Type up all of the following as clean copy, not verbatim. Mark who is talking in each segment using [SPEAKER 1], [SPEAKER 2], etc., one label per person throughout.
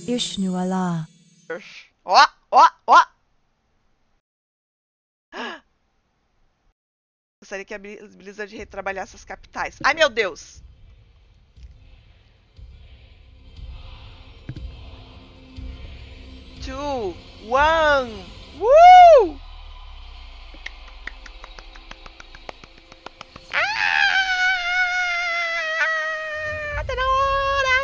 [SPEAKER 1] Ishnuala.
[SPEAKER 2] Ó, ó, ó! Gostaria que a Blizzard retrabalhasse as capitais. Ai, meu Deus! Two, one, woo! Ah, tá na hora!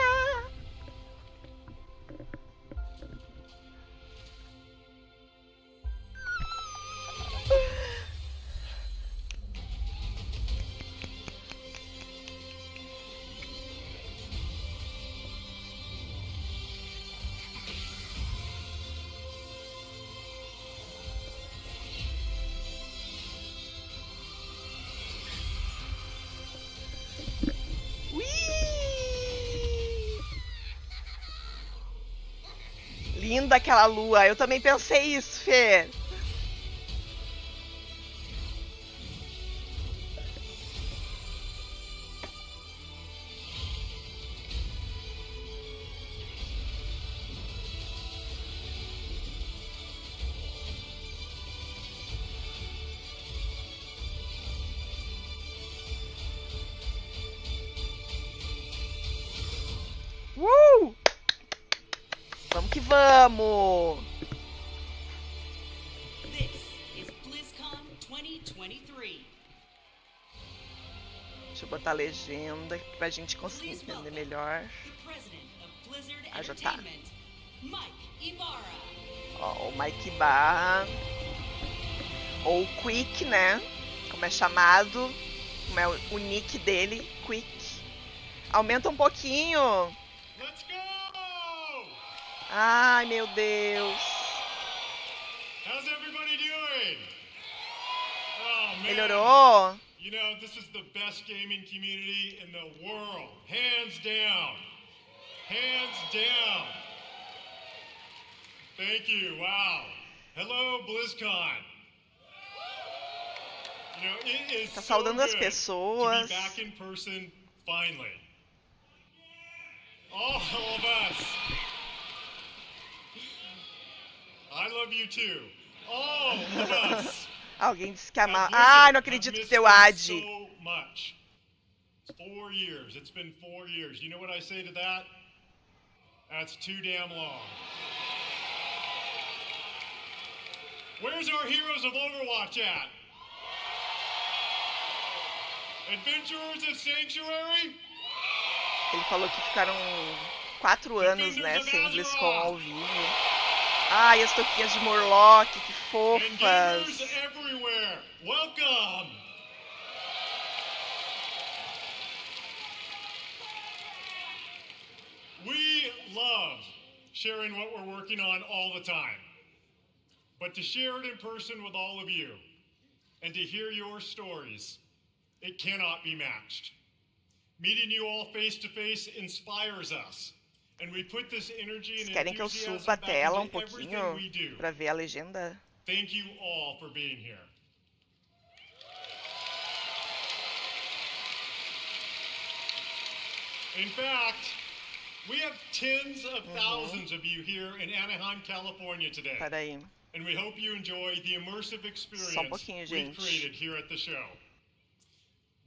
[SPEAKER 2] Linda aquela lua. Eu também pensei isso, Fê. Vamos que vamos!
[SPEAKER 3] This is BlizzCon 2023.
[SPEAKER 2] Deixa eu botar a legenda pra gente conseguir entender melhor. Ah, já tá. Ó, o Mike Ibarra. Ou Quick, né? Como é chamado. Como é o nick dele. Quick. Aumenta um pouquinho. Ai, meu Deus.
[SPEAKER 4] How's everybody doing? Oh, man.
[SPEAKER 2] Melhorou?
[SPEAKER 4] You know, this is the best gaming community in the world. Hands down. Hands down. Thank you. Wow. Hello, BlizzCon. You know, it is
[SPEAKER 2] Tá
[SPEAKER 4] so
[SPEAKER 2] saudando as
[SPEAKER 4] good
[SPEAKER 2] pessoas.
[SPEAKER 4] to be back in person finally. All of us. I love you too. All of us.
[SPEAKER 2] Alguém disse que ama. Ai, não acredito que deu ad.
[SPEAKER 4] So much. 4 years. It's been 4 years. You know what I say to that? That's too damn long. Where's our heroes of Overwatch at? Adventurers of Sanctuary?
[SPEAKER 2] Ele falou que ficaram 4 anos, né, sem BlizzCon ao vivo. Ai, as touquinhas de Murloc, que fofas.
[SPEAKER 4] Welcome. We love sharing what we're working on all the time. But to share it in person with all of you and to hear your stories, it cannot be matched. Meeting you all face to face inspires us.
[SPEAKER 2] Vocês querem que eu suba a tela um pouquinho para ver a legenda?
[SPEAKER 4] Thank you all for being here. In fact, we have tens of thousands of you here in Anaheim, California today.
[SPEAKER 2] Peraí.
[SPEAKER 4] And we hope you enjoy the immersive experience we've created here at the show.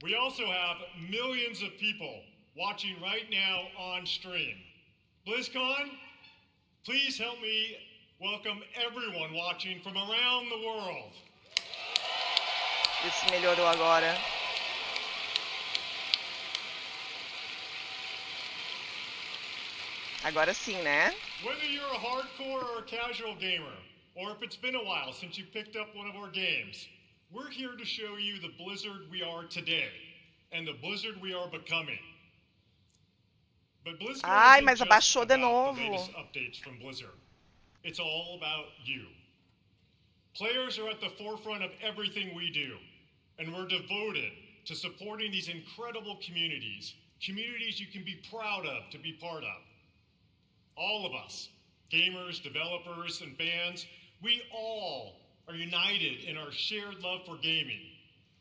[SPEAKER 4] We also have millions of people watching right now on stream. BlizzCon, please help me welcome everyone watching from around the world.
[SPEAKER 2] Isso melhorou agora. Agora sim, né?
[SPEAKER 4] Whether you're a hardcore or a casual gamer, or if it's been a while since you picked up one of our games, we're here to show you the Blizzard we are today and the Blizzard we are becoming.
[SPEAKER 2] Ai, mas abaixou de novo.
[SPEAKER 4] It's all about you. Players are at the forefront of everything we do, and we're devoted to supporting these incredible communities, communities you can be proud of to be part of. All of us, gamers, developers, and fans, we all are united in our shared love for gaming.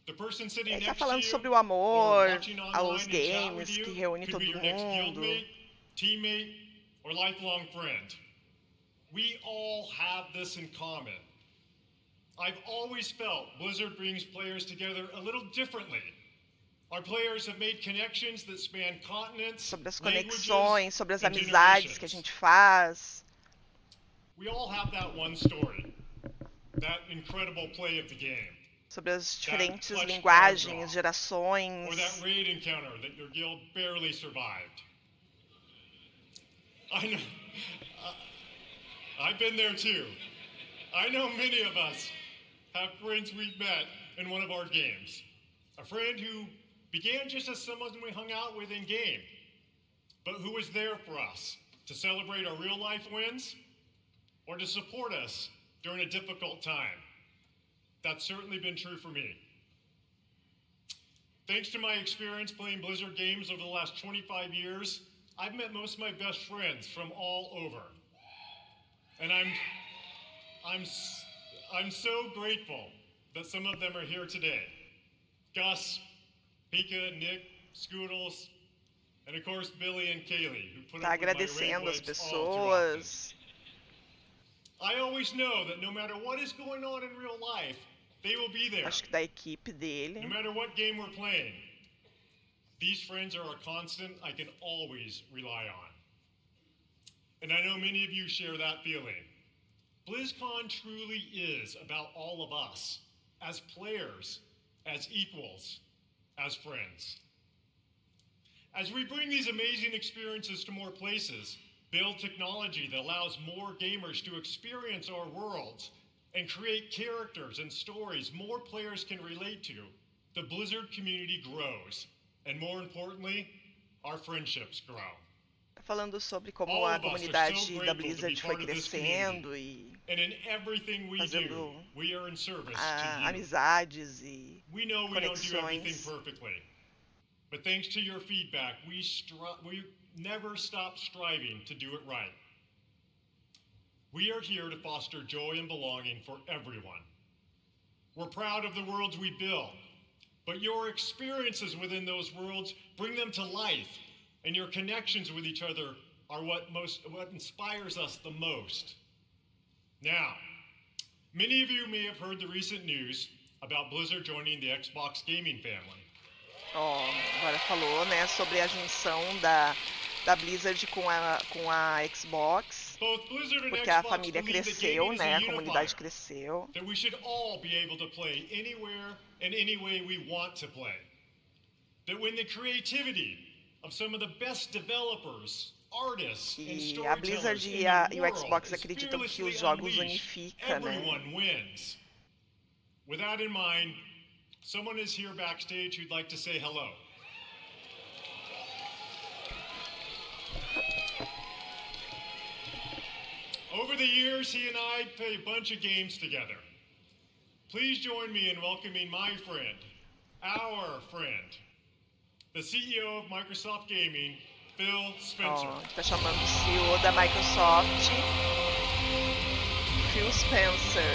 [SPEAKER 2] Ele está falando sobre o amor aos games, que reúne todo mundo.
[SPEAKER 4] Teammate, or lifelong friend, we all have this in common. I've always felt Blizzard brings players together a little differently. Our players have made connections that span continents,
[SPEAKER 2] Sobre as
[SPEAKER 4] languages,
[SPEAKER 2] conexões, sobre as
[SPEAKER 4] and
[SPEAKER 2] amizades que a
[SPEAKER 4] generations.
[SPEAKER 2] gente faz.
[SPEAKER 4] We all have that one story, that incredible play of the game,
[SPEAKER 2] Sobre as diferentes
[SPEAKER 4] clutch
[SPEAKER 2] linguagens,
[SPEAKER 4] card draw,
[SPEAKER 2] gerações.
[SPEAKER 4] or that raid encounter that your guild barely survived. I know, I've been there too. I know many of us have friends we've met in one of our games. A friend who began just as someone we hung out with in game, but who was there for us to celebrate our real life wins or to support us during a difficult time. That's certainly been true for me. Thanks to my experience playing Blizzard games over the last 25 years, I've met most of my best friends from all over. And I'm so grateful that some of them are here today. Gus, Pika, Nick, Scoodles, and of course Billy and Kaylee, who put
[SPEAKER 2] Tá
[SPEAKER 4] up with my
[SPEAKER 2] agradecendo as
[SPEAKER 4] raid all too often.
[SPEAKER 2] pessoas.
[SPEAKER 4] I always know that no matter what is going on in real life, they will be there.
[SPEAKER 2] Acho que da equipe dele.
[SPEAKER 4] No matter what game we're playing, these friends are a constant I can always rely on. And I know many of you share that feeling. BlizzCon truly is about all of us, as players, as equals, as friends. As we bring these amazing experiences to more places, build technology that allows more gamers to experience our worlds, and create characters and stories more players can relate to, the Blizzard community grows. And more importantly, our friendships grow.
[SPEAKER 2] Tá falando sobre como a comunidade da Blizzard foi crescendo e
[SPEAKER 4] And in everything we do,
[SPEAKER 2] fazendo
[SPEAKER 4] we are in service to you.
[SPEAKER 2] amizades e
[SPEAKER 4] We know we don't do everything
[SPEAKER 2] conexões.
[SPEAKER 4] perfectly, but thanks to your feedback, we never stop striving to do it right. We are here to foster joy and belonging for everyone. We're proud of the worlds we build, but your experiences within those worlds bring them to life, and your connections with each other are what inspires us the most. Now, many of you may have heard the recent news about Blizzard joining the Xbox gaming family.
[SPEAKER 2] Agora falou, né, sobre a junção da Blizzard com a Xbox,
[SPEAKER 4] Both Blizzard and
[SPEAKER 2] porque a
[SPEAKER 4] Xbox
[SPEAKER 2] família
[SPEAKER 4] believe that
[SPEAKER 2] cresceu,
[SPEAKER 4] gaming is
[SPEAKER 2] né,
[SPEAKER 4] a
[SPEAKER 2] a comunidade
[SPEAKER 4] unifier,
[SPEAKER 2] cresceu.
[SPEAKER 4] that we should all be able to play anywhere and any way we want to play. That when the creativity of some of the best developers, artists, and
[SPEAKER 2] E a Blizzard
[SPEAKER 4] storytellers
[SPEAKER 2] e,
[SPEAKER 4] in the
[SPEAKER 2] o
[SPEAKER 4] world
[SPEAKER 2] Xbox
[SPEAKER 4] is
[SPEAKER 2] acreditam que
[SPEAKER 4] fearlessly
[SPEAKER 2] os jogos
[SPEAKER 4] unleashed,
[SPEAKER 2] unificam, né?
[SPEAKER 4] everyone wins. With that in mind, someone is here backstage who'd like to say hello. Over the years, he and I played a bunch of games together. Please join me in welcoming my friend, our friend, the CEO of Microsoft Gaming, Phil Spencer.
[SPEAKER 2] Tá chamando o CEO da Microsoft, Phil Spencer.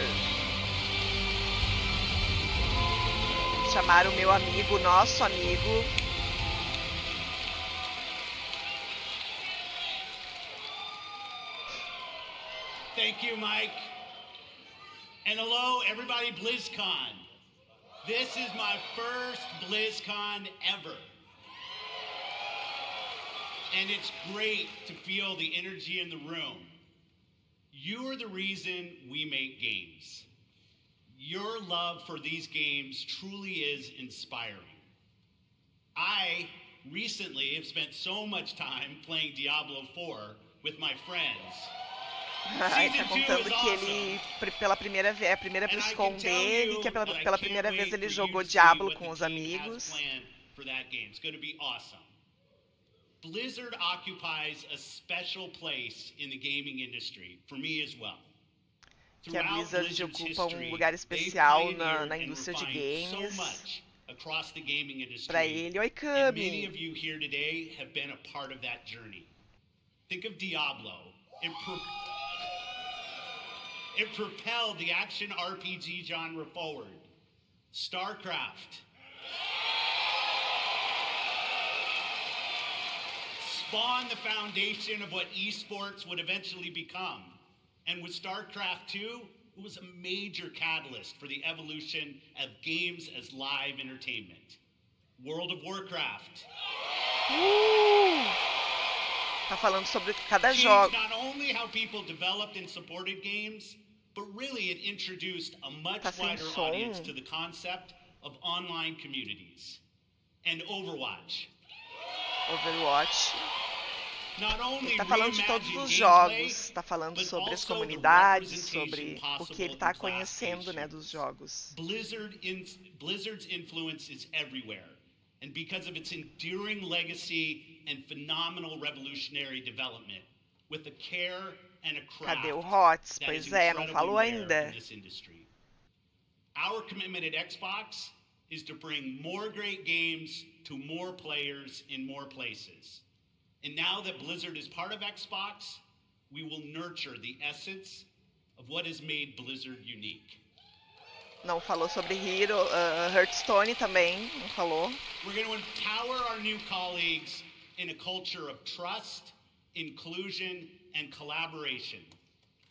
[SPEAKER 2] Chamaram o meu amigo, nosso amigo.
[SPEAKER 1] Thank you, Mike. And hello, everybody, BlizzCon. This is my first BlizzCon ever. And it's great to feel the energy in the room. You are the reason we make games. Your love for these games truly is inspiring. I recently have spent so much time playing Diablo 4 with my friends.
[SPEAKER 2] Ele tá contando que ele, pela primeira vez, é a primeira BlizzCon dele, que pela primeira vez ele jogou Diablo com os amigos.
[SPEAKER 1] Blizzard occupies a special place in the gaming industry, for me as well.
[SPEAKER 2] Que a Blizzard ocupa lugar especial na indústria de games. Para ele, oi Cami.
[SPEAKER 1] Many of you here today have been a part of that journey. Think of Diablo. It propelled the action RPG genre forward. StarCraft spawned the foundation of what esports would eventually become. And with StarCraft 2, it was a major catalyst for the evolution of games as live entertainment. World of Warcraft.
[SPEAKER 2] Tá falando sobre cada
[SPEAKER 1] Changed
[SPEAKER 2] jogo.
[SPEAKER 1] not only how people developed and supported games, but really it introduced a much
[SPEAKER 2] Tá sem
[SPEAKER 1] wider
[SPEAKER 2] som.
[SPEAKER 1] audience to the concept of online communities. And Overwatch.
[SPEAKER 2] Overwatch.
[SPEAKER 1] Not only
[SPEAKER 2] Ele tá falando de todos
[SPEAKER 1] reimagined
[SPEAKER 2] os
[SPEAKER 1] gameplay,
[SPEAKER 2] jogos, tá falando
[SPEAKER 1] but
[SPEAKER 2] sobre as
[SPEAKER 1] also the
[SPEAKER 2] comunidades,
[SPEAKER 1] representation
[SPEAKER 2] sobre o
[SPEAKER 1] possible
[SPEAKER 2] que ele
[SPEAKER 1] in
[SPEAKER 2] tá
[SPEAKER 1] class-based
[SPEAKER 2] conhecendo, né,
[SPEAKER 1] shooters.
[SPEAKER 2] dos jogos.
[SPEAKER 1] Blizzard's influence is everywhere. And because of its enduring legacy and phenomenal revolutionary development, with a care and a craft
[SPEAKER 2] Cadê o HOTS?
[SPEAKER 1] that is
[SPEAKER 2] Pois é, não
[SPEAKER 1] incredibly
[SPEAKER 2] falou
[SPEAKER 1] rare
[SPEAKER 2] ainda.
[SPEAKER 1] in this industry. Our commitment at Xbox is to bring more great games to more players in more places. And now that Blizzard is part of Xbox, we will nurture the essence of what has made Blizzard unique.
[SPEAKER 2] Não falou sobre Hearthstone também, não falou.
[SPEAKER 1] We're going to empower our new colleagues in a culture of trust, inclusion, and collaboration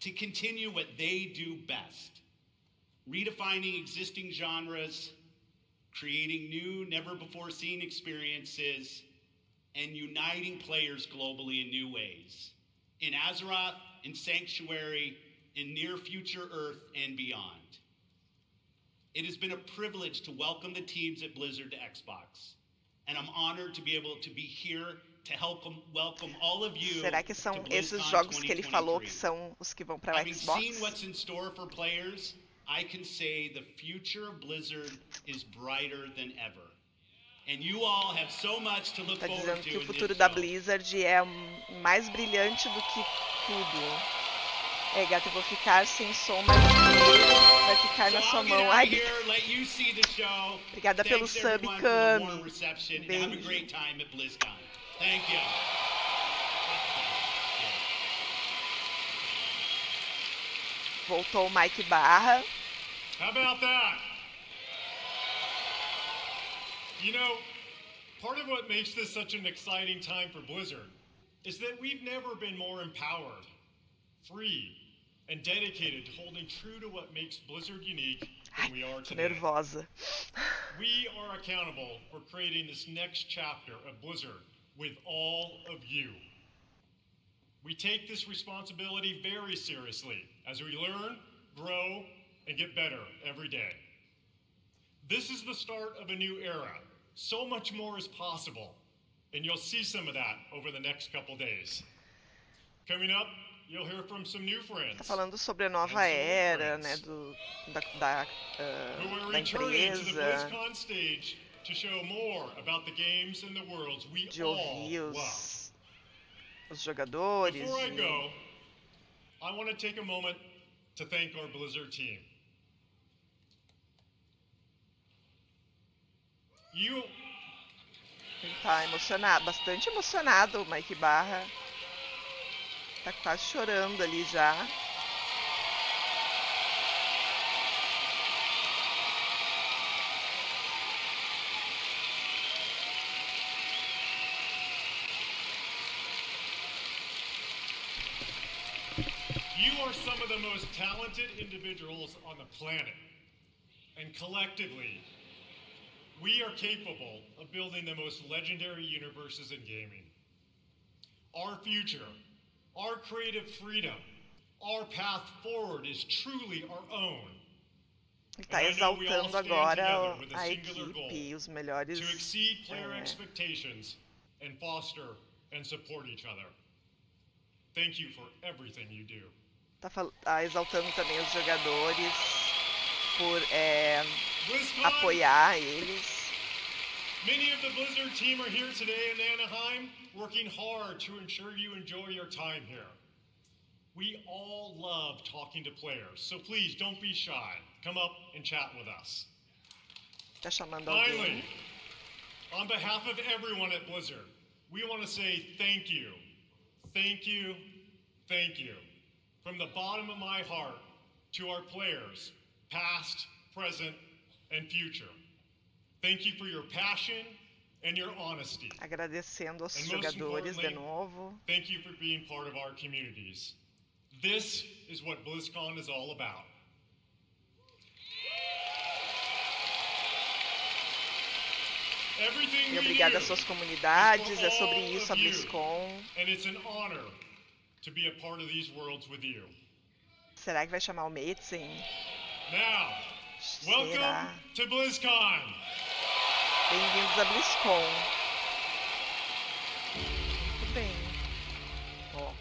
[SPEAKER 1] to continue what they do best, redefining existing genres, creating new, never-before-seen experiences, and uniting players globally in new ways, in Azeroth, in Sanctuary, in near-future Earth, and beyond. It has been a privilege to welcome the teams at Blizzard to Xbox, and I'm honored to be able to be here to help welcome all of you.
[SPEAKER 2] Será que são
[SPEAKER 1] to
[SPEAKER 2] esses
[SPEAKER 1] BlizzCon
[SPEAKER 2] jogos que ele falou
[SPEAKER 1] 2023.
[SPEAKER 2] que são os que vão para o
[SPEAKER 1] Having seen
[SPEAKER 2] Xbox?
[SPEAKER 1] what's in store for players, I can say the future of Blizzard is brighter than ever. And you all have so much to look
[SPEAKER 2] Tá
[SPEAKER 1] forward
[SPEAKER 2] dizendo
[SPEAKER 1] to
[SPEAKER 2] que o
[SPEAKER 1] in
[SPEAKER 2] futuro
[SPEAKER 1] this
[SPEAKER 2] da
[SPEAKER 1] show.
[SPEAKER 2] Blizzard é mais brilhante do que tudo. É, gata, eu vou ficar sem som, mas vai ficar na
[SPEAKER 1] So
[SPEAKER 2] sua
[SPEAKER 1] I'll get
[SPEAKER 2] mão.
[SPEAKER 1] out
[SPEAKER 2] Ai,
[SPEAKER 1] of here, let you see the show.
[SPEAKER 2] Obrigada pelo
[SPEAKER 1] Thanks
[SPEAKER 2] sub,
[SPEAKER 1] everyone for the warm
[SPEAKER 2] Cami.
[SPEAKER 1] reception, and have a
[SPEAKER 2] Beijo.
[SPEAKER 1] great time at BlizzCon. Thank you.
[SPEAKER 2] Voltou o Mike Barra.
[SPEAKER 4] How about that? You know, part of what makes this such an exciting time for Blizzard is that we've never been more empowered, free, and dedicated to holding true to what makes Blizzard unique than we are
[SPEAKER 2] Tô
[SPEAKER 4] today.
[SPEAKER 2] nervosa.
[SPEAKER 4] We are accountable for creating this next chapter of Blizzard with all of you. We take this responsibility very seriously as we learn, grow, and get better every day. This is the start of a new era. So much more is possible, and you'll see some of that over the next couple days. Coming up, you'll hear from some new
[SPEAKER 2] Tá
[SPEAKER 4] friends
[SPEAKER 2] falando sobre a nova era, né, da
[SPEAKER 4] who are
[SPEAKER 2] da
[SPEAKER 4] returning to the
[SPEAKER 2] empresa,
[SPEAKER 4] BlizzCon stage to show more about the games and the worlds we
[SPEAKER 2] de
[SPEAKER 4] all
[SPEAKER 2] ouvir
[SPEAKER 4] love.
[SPEAKER 2] os jogadores.
[SPEAKER 4] Before I
[SPEAKER 2] de-
[SPEAKER 4] go, I want to take a moment to thank our Blizzard team. You
[SPEAKER 2] Ele tá emocionado, bastante emocionado, o Mike Barra. Tá quase chorando ali já.
[SPEAKER 4] You are some of the most talented individuals on the planet. And collectively, we are capable of building the most legendary universes in gaming. Our future, our creative freedom, our path forward is truly our own.
[SPEAKER 2] Ele tá
[SPEAKER 4] And I know we all
[SPEAKER 2] exaltando
[SPEAKER 4] stand
[SPEAKER 2] agora
[SPEAKER 4] together with a
[SPEAKER 2] a
[SPEAKER 4] singular goal,
[SPEAKER 2] equipe, os melhores.
[SPEAKER 4] to exceed player
[SPEAKER 2] É.
[SPEAKER 4] expectations and foster and support each other. Thank you for everything you do.
[SPEAKER 2] Tá exaltando também os jogadores por
[SPEAKER 4] BlizzCon,
[SPEAKER 2] apoiar eles.
[SPEAKER 4] many of the Blizzard team are here today in Anaheim, working hard to ensure you enjoy your time here. We all love talking to players, so please don't be shy. Come up and chat with us.
[SPEAKER 2] Tá chamando
[SPEAKER 4] Finally,
[SPEAKER 2] alguém.
[SPEAKER 4] on behalf of everyone at Blizzard, we want to say thank you. Thank you. Thank you. From the bottom of my heart to our players, past, present, and future. Thank you for your passion, and your honesty.
[SPEAKER 2] Agradecendo aos
[SPEAKER 4] And most
[SPEAKER 2] jogadores de
[SPEAKER 4] importantly,
[SPEAKER 2] novo.
[SPEAKER 4] thank you for being part of our communities. This is what BlizzCon is all about. Everything
[SPEAKER 2] E
[SPEAKER 4] we
[SPEAKER 2] obrigada
[SPEAKER 4] do
[SPEAKER 2] às suas
[SPEAKER 4] is
[SPEAKER 2] comunidades.
[SPEAKER 4] for
[SPEAKER 2] É sobre
[SPEAKER 4] all
[SPEAKER 2] isso a
[SPEAKER 4] of you.
[SPEAKER 2] BlizzCon.
[SPEAKER 4] And it's an honor to be a part of these worlds with you.
[SPEAKER 2] Será que vai chamar o Metzen?
[SPEAKER 4] Now,
[SPEAKER 2] Será?
[SPEAKER 4] welcome to BlizzCon.
[SPEAKER 2] Bem-vindos a BlizzCon. Muito bem. Ó.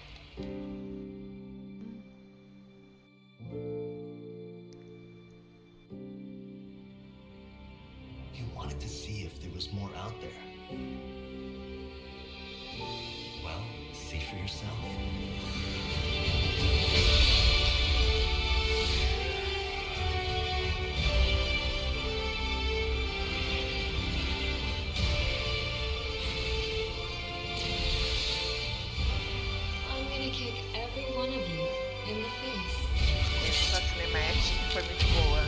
[SPEAKER 5] You wanted to see if there was more out there. Well, see for yourself.
[SPEAKER 6] I'm gonna kick every one of you in the face.
[SPEAKER 2] Essa cinemática foi muito boa.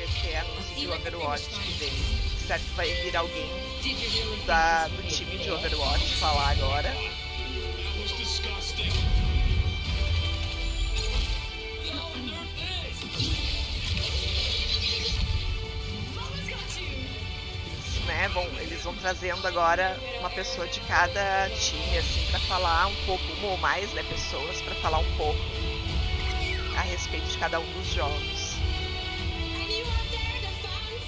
[SPEAKER 2] Esse é anúncio de Overwatch que vem. Será que vai vir alguém do time de Overwatch falar agora?
[SPEAKER 1] That was disgusting.
[SPEAKER 2] Né? Bom, eles vão trazendo agora uma pessoa de cada time, assim, pra falar um pouco, uma ou mais, né, pessoas, pra falar um pouco a respeito de cada um dos jogos.
[SPEAKER 6] And you out there, the fans,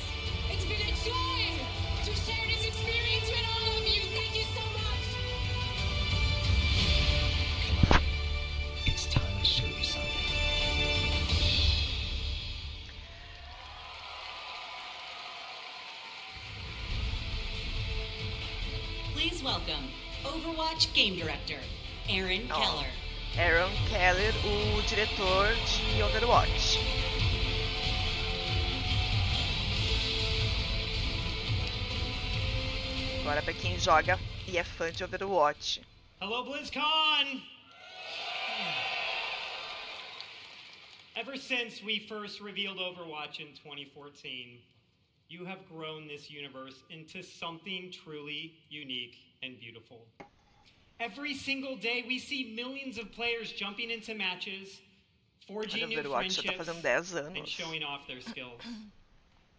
[SPEAKER 6] it's been a joy to share this experience with all of you. Thank you so much.
[SPEAKER 5] It's time to show you something.
[SPEAKER 3] Please welcome Overwatch Game Director, Aaron
[SPEAKER 2] Ó,
[SPEAKER 3] Keller.
[SPEAKER 2] Aaron Keller, o diretor de Overwatch. Agora pra quem joga e é fã de Overwatch.
[SPEAKER 7] Hello, BlizzCon! Ever since we first revealed Overwatch in 2014, you have grown this universe into something truly unique and beautiful. Every single day, we see millions of players jumping into matches, forging
[SPEAKER 2] Olha,
[SPEAKER 7] new
[SPEAKER 2] Overwatch já tá
[SPEAKER 7] friendships,
[SPEAKER 2] fazendo 10
[SPEAKER 7] and
[SPEAKER 2] anos.
[SPEAKER 7] showing off their skills.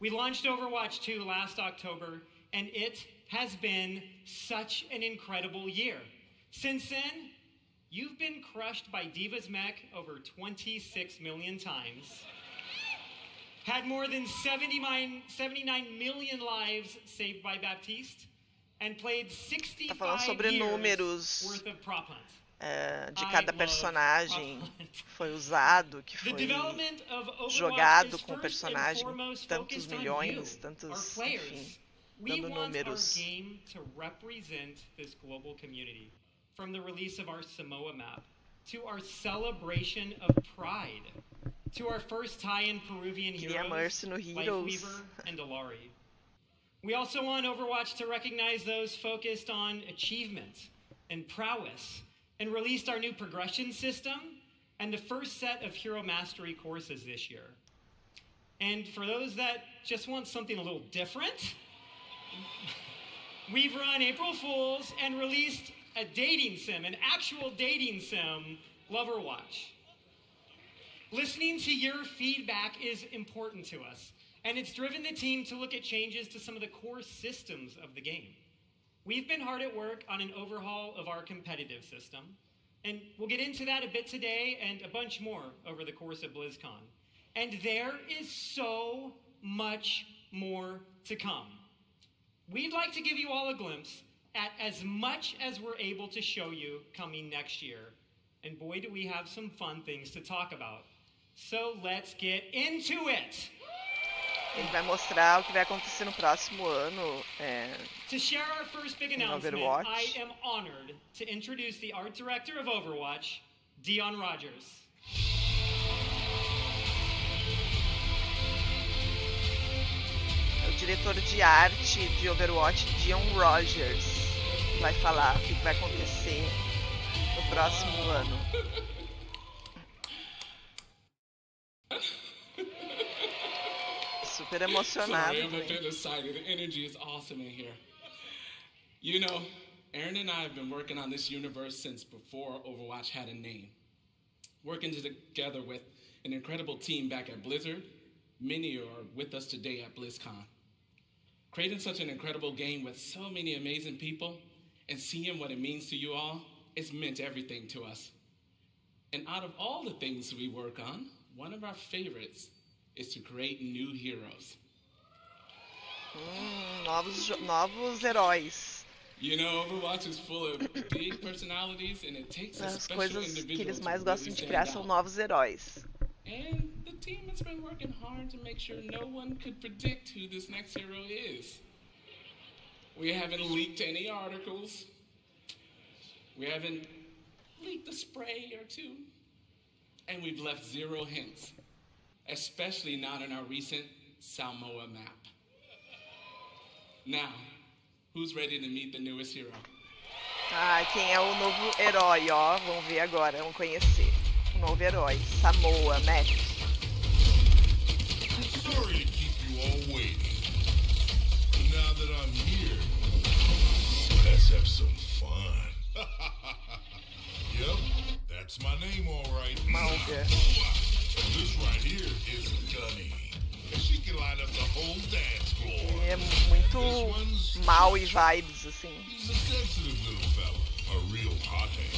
[SPEAKER 7] We launched Overwatch 2 last October, and it has been such an incredible year. Since then, you've been crushed by Diva's mech over 26 million times, had more than 79 million lives saved by Baptiste, and played
[SPEAKER 2] Tá falando
[SPEAKER 7] 65
[SPEAKER 2] sobre
[SPEAKER 7] years
[SPEAKER 2] números
[SPEAKER 7] worth of prop hunt.
[SPEAKER 2] de cada personagem que foi usado, que
[SPEAKER 7] The
[SPEAKER 2] foi
[SPEAKER 7] development of Overwatch
[SPEAKER 2] jogado
[SPEAKER 7] is
[SPEAKER 2] com o
[SPEAKER 7] first and
[SPEAKER 2] personagem,
[SPEAKER 7] foremost
[SPEAKER 2] tantos
[SPEAKER 7] focused on
[SPEAKER 2] milhões,
[SPEAKER 7] you,
[SPEAKER 2] tantos,
[SPEAKER 7] our players.
[SPEAKER 2] enfim,
[SPEAKER 7] We
[SPEAKER 2] dando
[SPEAKER 7] want our
[SPEAKER 2] números.
[SPEAKER 7] game to represent this global community, from the release of our Samoa map, to our celebration of pride, to our first tie-in Peruvian
[SPEAKER 2] Queria
[SPEAKER 7] heroes
[SPEAKER 2] Mercy no
[SPEAKER 7] like
[SPEAKER 2] Heroes.
[SPEAKER 7] Weaver and Alari. We also want Overwatch to recognize those focused on achievement and prowess, and released our new progression system and the first set of hero mastery courses this year. And for those that just want something a little different, we've run April Fools and released a dating sim, an actual dating sim, Loverwatch. Listening to your feedback is important to us, and it's driven the team to look at changes to some of the core systems of the game. We've been hard at work on an overhaul of our competitive system, and we'll get into that a bit today and a bunch more over the course of BlizzCon. And there is so much more to come. We'd like to give you all a glimpse at as much as we're able to show you coming next year. And boy, do we have some fun things to talk about. So let's get into it!
[SPEAKER 2] Ele vai mostrar o que vai acontecer no próximo ano.
[SPEAKER 7] To share our first big announcement,
[SPEAKER 2] Overwatch.
[SPEAKER 7] I am honored to introduce the art director of Overwatch, Dion Rogers.
[SPEAKER 2] O diretor de arte de Overwatch, Dion Rogers, vai falar o que vai acontecer no próximo ano. super emocionado.
[SPEAKER 8] Sorry, I'm a
[SPEAKER 2] Hein?
[SPEAKER 8] bit excited. The energy is awesome in here. You know, Aaron and I have been working on this universe since before Overwatch had a name. Working together with an incredible team back at Blizzard. Many are with us today at BlizzCon. Creating such an incredible game with so many amazing people and seeing what it means to you all, it's meant everything to us. And out of all the things we work on, one of our favorites is to create new heroes.
[SPEAKER 2] Novos heróis.
[SPEAKER 8] You know, Overwatch is full of big personalities and it takes a
[SPEAKER 2] As
[SPEAKER 8] special
[SPEAKER 2] coisas que
[SPEAKER 8] individual
[SPEAKER 2] eles
[SPEAKER 8] to
[SPEAKER 2] mais
[SPEAKER 8] really
[SPEAKER 2] gostam de
[SPEAKER 8] stand
[SPEAKER 2] criar são
[SPEAKER 8] out.
[SPEAKER 2] novos heróis.
[SPEAKER 8] And the team has been working hard to make sure no one could predict who this next hero is. We haven't leaked any articles. We haven't leaked a spray or two. And we've left 0 hints, especially not in our recent Samoa map. Now, who's ready to meet the newest hero?
[SPEAKER 2] Ah, quem é o novo herói, ó? Vamos ver agora, vamos conhecer. O novo herói, Samoa, Max.
[SPEAKER 9] Sorry to keep you all waiting. Now that I'm here, let's have some fun. Yep, that's my name, all right.
[SPEAKER 2] Mauga.
[SPEAKER 9] This right here is Gunny. She can light up the whole dance floor.
[SPEAKER 2] Ele é muito mal e vibes, assim.
[SPEAKER 9] He's a sensitive little fella, a real hothead.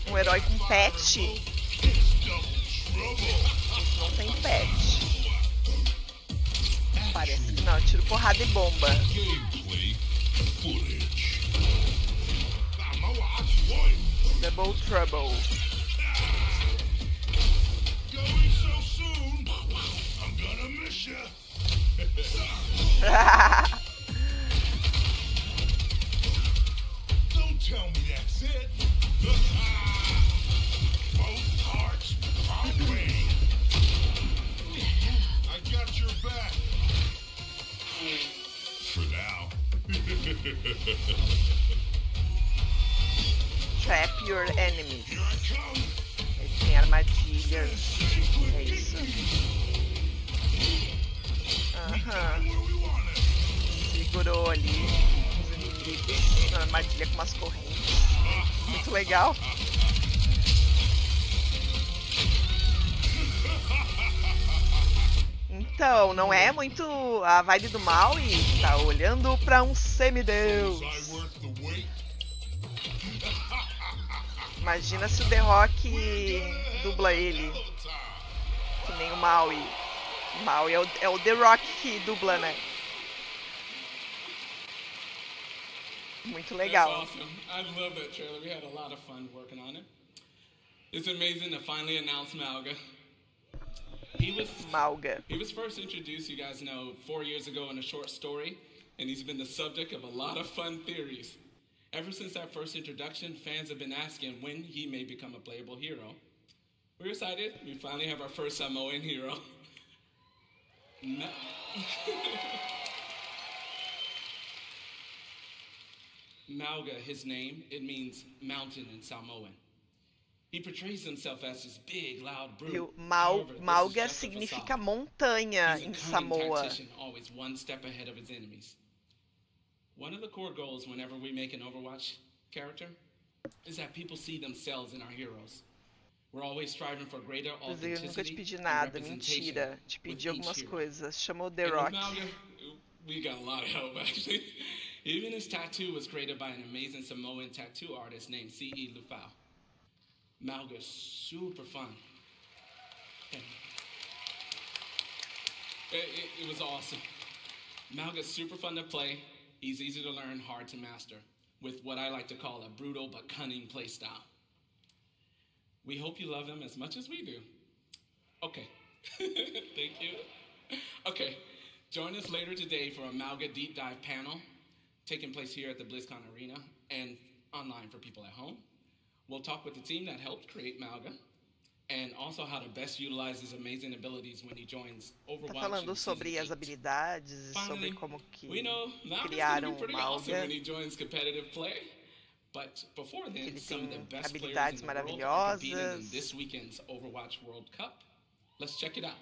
[SPEAKER 2] Herói com pet.
[SPEAKER 9] It's double trouble.
[SPEAKER 2] Esse não tem pet. Parece que não, tiro, porrada e bomba.
[SPEAKER 9] Gameplay footage.
[SPEAKER 2] Double Trouble.
[SPEAKER 9] Going so soon, I'm gonna miss ya. Don't tell me that's it. Both hearts pounding. I got your back. For now.
[SPEAKER 2] Trap your enemies.
[SPEAKER 9] Here I come.
[SPEAKER 2] Ele tem armadilhas. É isso. Aham.
[SPEAKER 9] Where we want it.
[SPEAKER 2] Segurou ali os inimigos na armadilha com umas correntes. Muito legal. Então, não é muito a vibe do mal e tá olhando pra um semideus.
[SPEAKER 9] Was I worth the wait?
[SPEAKER 2] Imagina se o The Rock dubla ele, que nem o Maui. Maui é o The Rock que dubla, né? Muito legal.
[SPEAKER 8] That's awesome. I love that trailer. We had a lot of fun working on it. It's amazing to finally announce Mauga.
[SPEAKER 2] Mauga.
[SPEAKER 8] He was first introduced, you guys know, 4 years ago in a short story, and he's been the subject of a lot of fun theories. Ever since that first introduction, fans have been asking when he may become a playable hero. We're excited. We finally have our first Samoan hero. Mauga, his name, it means mountain in Samoan. He portrays himself as this big, loud brute.
[SPEAKER 2] Viu?
[SPEAKER 8] However, this is
[SPEAKER 2] Mauga
[SPEAKER 8] just a
[SPEAKER 2] significa
[SPEAKER 8] facade.
[SPEAKER 2] montanha
[SPEAKER 8] He's a
[SPEAKER 2] em
[SPEAKER 8] cunning
[SPEAKER 2] Samoa.
[SPEAKER 8] tactician, always one step ahead of his enemies. One of the core goals whenever we make an Overwatch character is that people see themselves in our heroes. We're always striving for greater
[SPEAKER 2] Eu nunca te
[SPEAKER 8] authenticity
[SPEAKER 2] pedi
[SPEAKER 8] and
[SPEAKER 2] nada,
[SPEAKER 8] representation
[SPEAKER 2] mentira. Te
[SPEAKER 8] with
[SPEAKER 2] pedi
[SPEAKER 8] each
[SPEAKER 2] algumas
[SPEAKER 8] hero.
[SPEAKER 2] coisas. Chamou The
[SPEAKER 8] And
[SPEAKER 2] Rock.
[SPEAKER 8] with Mauga, we got a lot of help actually. Even his tattoo was created by an amazing Samoan tattoo artist named C.E. Lufau. Mauga's super fun. And it was awesome. Mauga's super fun to play. He's easy to learn, hard to master, with what I like to call a brutal but cunning playstyle. We hope you love him as much as we do. Okay. Thank you. Okay. Join us later today for a Mauga Deep Dive panel taking place here at the BlizzCon Arena and online for people at home. We'll talk with the team that helped create Mauga and also how to best utilize his amazing abilities when he joins Overwatch.
[SPEAKER 2] Tá falando
[SPEAKER 8] in
[SPEAKER 2] sobre
[SPEAKER 8] Season
[SPEAKER 2] as
[SPEAKER 8] 8.
[SPEAKER 2] habilidades e sobre
[SPEAKER 8] Finally,
[SPEAKER 2] como que
[SPEAKER 8] we know Mauga's
[SPEAKER 2] criaram
[SPEAKER 8] gonna
[SPEAKER 2] o
[SPEAKER 8] be pretty awesome
[SPEAKER 2] Mauga.
[SPEAKER 8] when he joins competitive play. But before
[SPEAKER 2] Que
[SPEAKER 8] then,
[SPEAKER 2] ele
[SPEAKER 8] some of the
[SPEAKER 2] tem
[SPEAKER 8] best players
[SPEAKER 2] habilidades
[SPEAKER 8] in the world are competing in
[SPEAKER 2] maravilhosas.
[SPEAKER 8] this weekend's Overwatch World Cup. Let's check it out.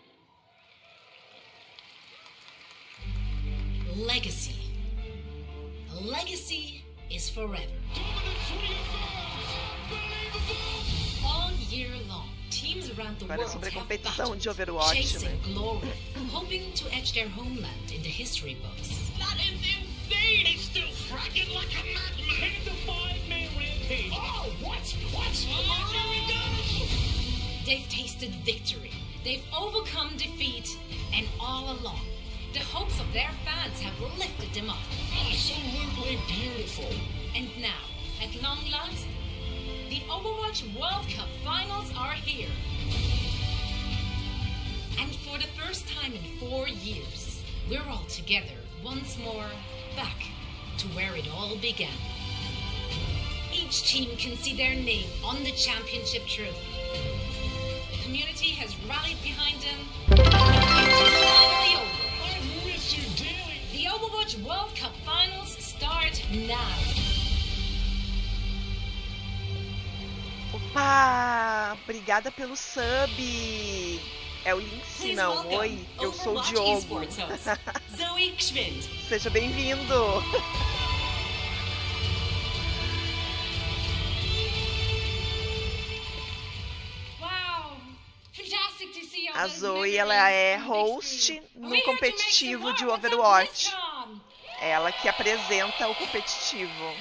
[SPEAKER 3] legacy. A legacy is forever. All year long, teams around the
[SPEAKER 2] Agora é
[SPEAKER 3] world
[SPEAKER 2] sobre a
[SPEAKER 3] have
[SPEAKER 2] competição
[SPEAKER 3] battled,
[SPEAKER 2] de Overwatch,
[SPEAKER 3] chasing
[SPEAKER 2] né?
[SPEAKER 3] glory, hoping to etch their homeland in the history books.
[SPEAKER 6] That is insane! He's still fracking like a madman! Hit the 5-man rampage! Oh, what? Oh, there we go!
[SPEAKER 3] They've tasted victory, they've overcome defeat, and all along, the hopes of their fans have lifted them up.
[SPEAKER 6] Absolutely beautiful!
[SPEAKER 3] And now, at long last, the Overwatch World Cup Finals are here. And for the first time in 4 years, we're all together once more, back to where it all began. Each team can see their name on the championship trophy. The community has rallied behind them. It's finally over.
[SPEAKER 6] I've missed you dearly!
[SPEAKER 3] The Overwatch World Cup Finals start now.
[SPEAKER 2] Opa! Obrigada pelo sub! É o Lince,
[SPEAKER 3] Please
[SPEAKER 2] não.
[SPEAKER 3] welcome
[SPEAKER 2] Oi, eu sou o
[SPEAKER 3] Overwatch
[SPEAKER 2] Diogo.
[SPEAKER 3] esports host, Zoe Schmidt.
[SPEAKER 2] Seja bem-vindo!
[SPEAKER 6] Wow! Fantastic to see all
[SPEAKER 2] A
[SPEAKER 6] those
[SPEAKER 2] Zoe, ela
[SPEAKER 6] memories
[SPEAKER 2] é
[SPEAKER 6] on big
[SPEAKER 2] host
[SPEAKER 6] screen.
[SPEAKER 2] no
[SPEAKER 6] We're here to make some
[SPEAKER 2] competitivo
[SPEAKER 6] more.
[SPEAKER 2] de
[SPEAKER 6] What's up,
[SPEAKER 2] Overwatch.
[SPEAKER 6] BlizzCon?
[SPEAKER 2] Ela que apresenta o competitivo.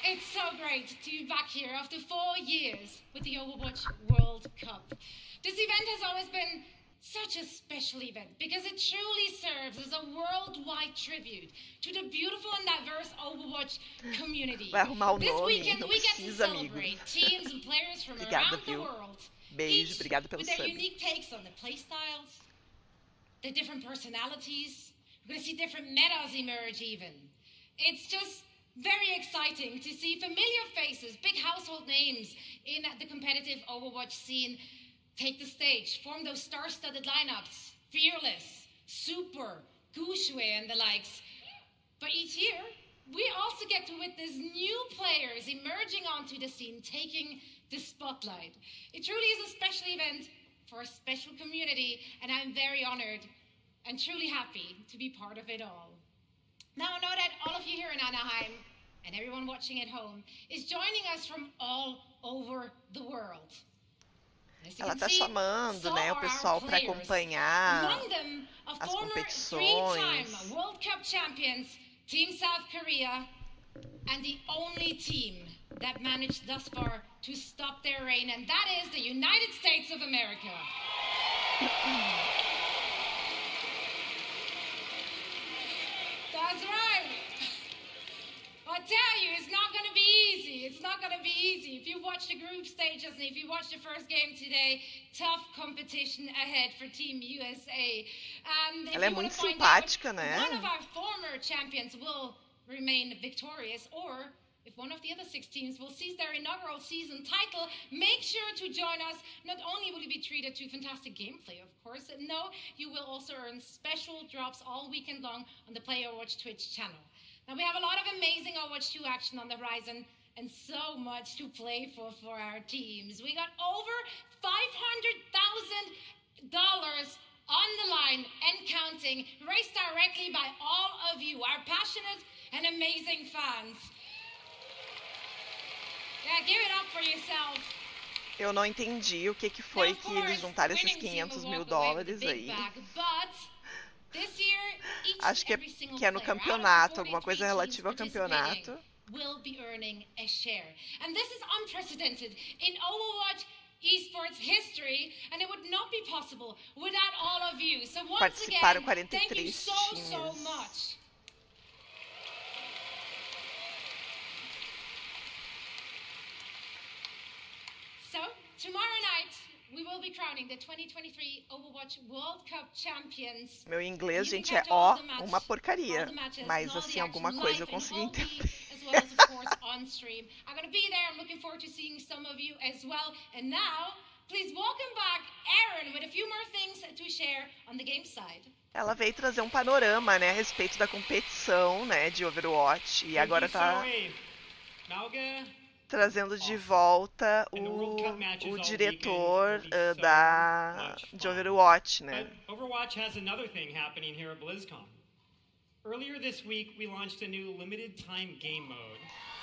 [SPEAKER 6] It's so great to be back here after 4 years with the Overwatch World Cup. This event has always been such a special event because it truly serves as a worldwide tribute to the beautiful and diverse Overwatch community.
[SPEAKER 2] Vai arrumar o
[SPEAKER 6] This
[SPEAKER 2] nome,
[SPEAKER 6] weekend
[SPEAKER 2] não
[SPEAKER 6] we get to
[SPEAKER 2] precisa, amigo.
[SPEAKER 6] celebrate teams and players from
[SPEAKER 2] Obrigada,
[SPEAKER 6] around the
[SPEAKER 2] viu?
[SPEAKER 6] world.
[SPEAKER 2] Beijo,
[SPEAKER 6] Each
[SPEAKER 2] obrigada pelo
[SPEAKER 6] with their
[SPEAKER 2] sub.
[SPEAKER 6] unique takes on the playstyles, the different personalities. We're going to see different metas emerge even. It's just very exciting to see familiar faces, big household names in the competitive Overwatch scene take the stage, form those star-studded lineups, Fearless, Super, Gushue and the likes. But each year, we also get to witness new players emerging onto the scene, taking the spotlight. It truly is a special event for a special community, and I'm very honored and truly happy to be part of it all. Now I know that all of you here in Anaheim and everyone watching at home is joining us from all over the world. As you
[SPEAKER 2] Ela
[SPEAKER 6] can
[SPEAKER 2] tá
[SPEAKER 6] see,
[SPEAKER 2] chamando,
[SPEAKER 6] so
[SPEAKER 2] né, o
[SPEAKER 6] are our
[SPEAKER 2] pessoal para
[SPEAKER 6] players.
[SPEAKER 2] acompanhar
[SPEAKER 6] Among them, a
[SPEAKER 2] as
[SPEAKER 6] former
[SPEAKER 2] competições.
[SPEAKER 6] three-time World Cup champions, Team South Korea, and the only team that managed thus far to stop their reign, and that is the United States of America. That's right. I tell you, it's not going to be easy. It's not going to be easy. If you watch the group stages and if you watch the first game today, tough competition ahead for Team USA. And if
[SPEAKER 2] Ela é
[SPEAKER 6] you want
[SPEAKER 2] muito
[SPEAKER 6] to find
[SPEAKER 2] simpática,
[SPEAKER 6] out
[SPEAKER 2] né?
[SPEAKER 6] one of our former champions will remain victorious, or if one of the other 6 teams will seize their inaugural season title, make sure to join us. Not only will you be treated to fantastic gameplay, of course, no, you will also earn special drops all weekend long on the Play Overwatch Twitch channel. Now, we have a lot of amazing Overwatch 2 action on the horizon and so much to play for our teams. We got over $500,000 on the line and counting, raised directly by all of you, our passionate and amazing fans. Yeah, give it up for yourself.
[SPEAKER 2] Eu não entendi o que foi que eles juntaram esses 500 mil dólares aí. Acho que é no campeonato, alguma coisa relativa ao campeonato.
[SPEAKER 6] Will be earning a share. And this is unprecedented in Overwatch esports history, and it would not be possible without all of you. So once again, thank you so much. So, tomorrow night, we will be crowning the 2023 Overwatch World Cup champions.
[SPEAKER 2] Meu inglês, gente, é ó, uma porcaria. Mas, assim, alguma coisa eu consegui entender.
[SPEAKER 6] As well as, of course, on stream. I'm going to be there. I'm looking forward to seeing some of you as well. And now, please welcome back Aaron with a few more things to share on the game side.
[SPEAKER 2] Ela veio trazer um panorama, né, a respeito da competição, né, de Overwatch. E agora tá trazendo de volta o diretor de Overwatch, né?
[SPEAKER 7] Overwatch has another thing happening here at BlizzCon. Earlier this week, we launched a new limited time game mode.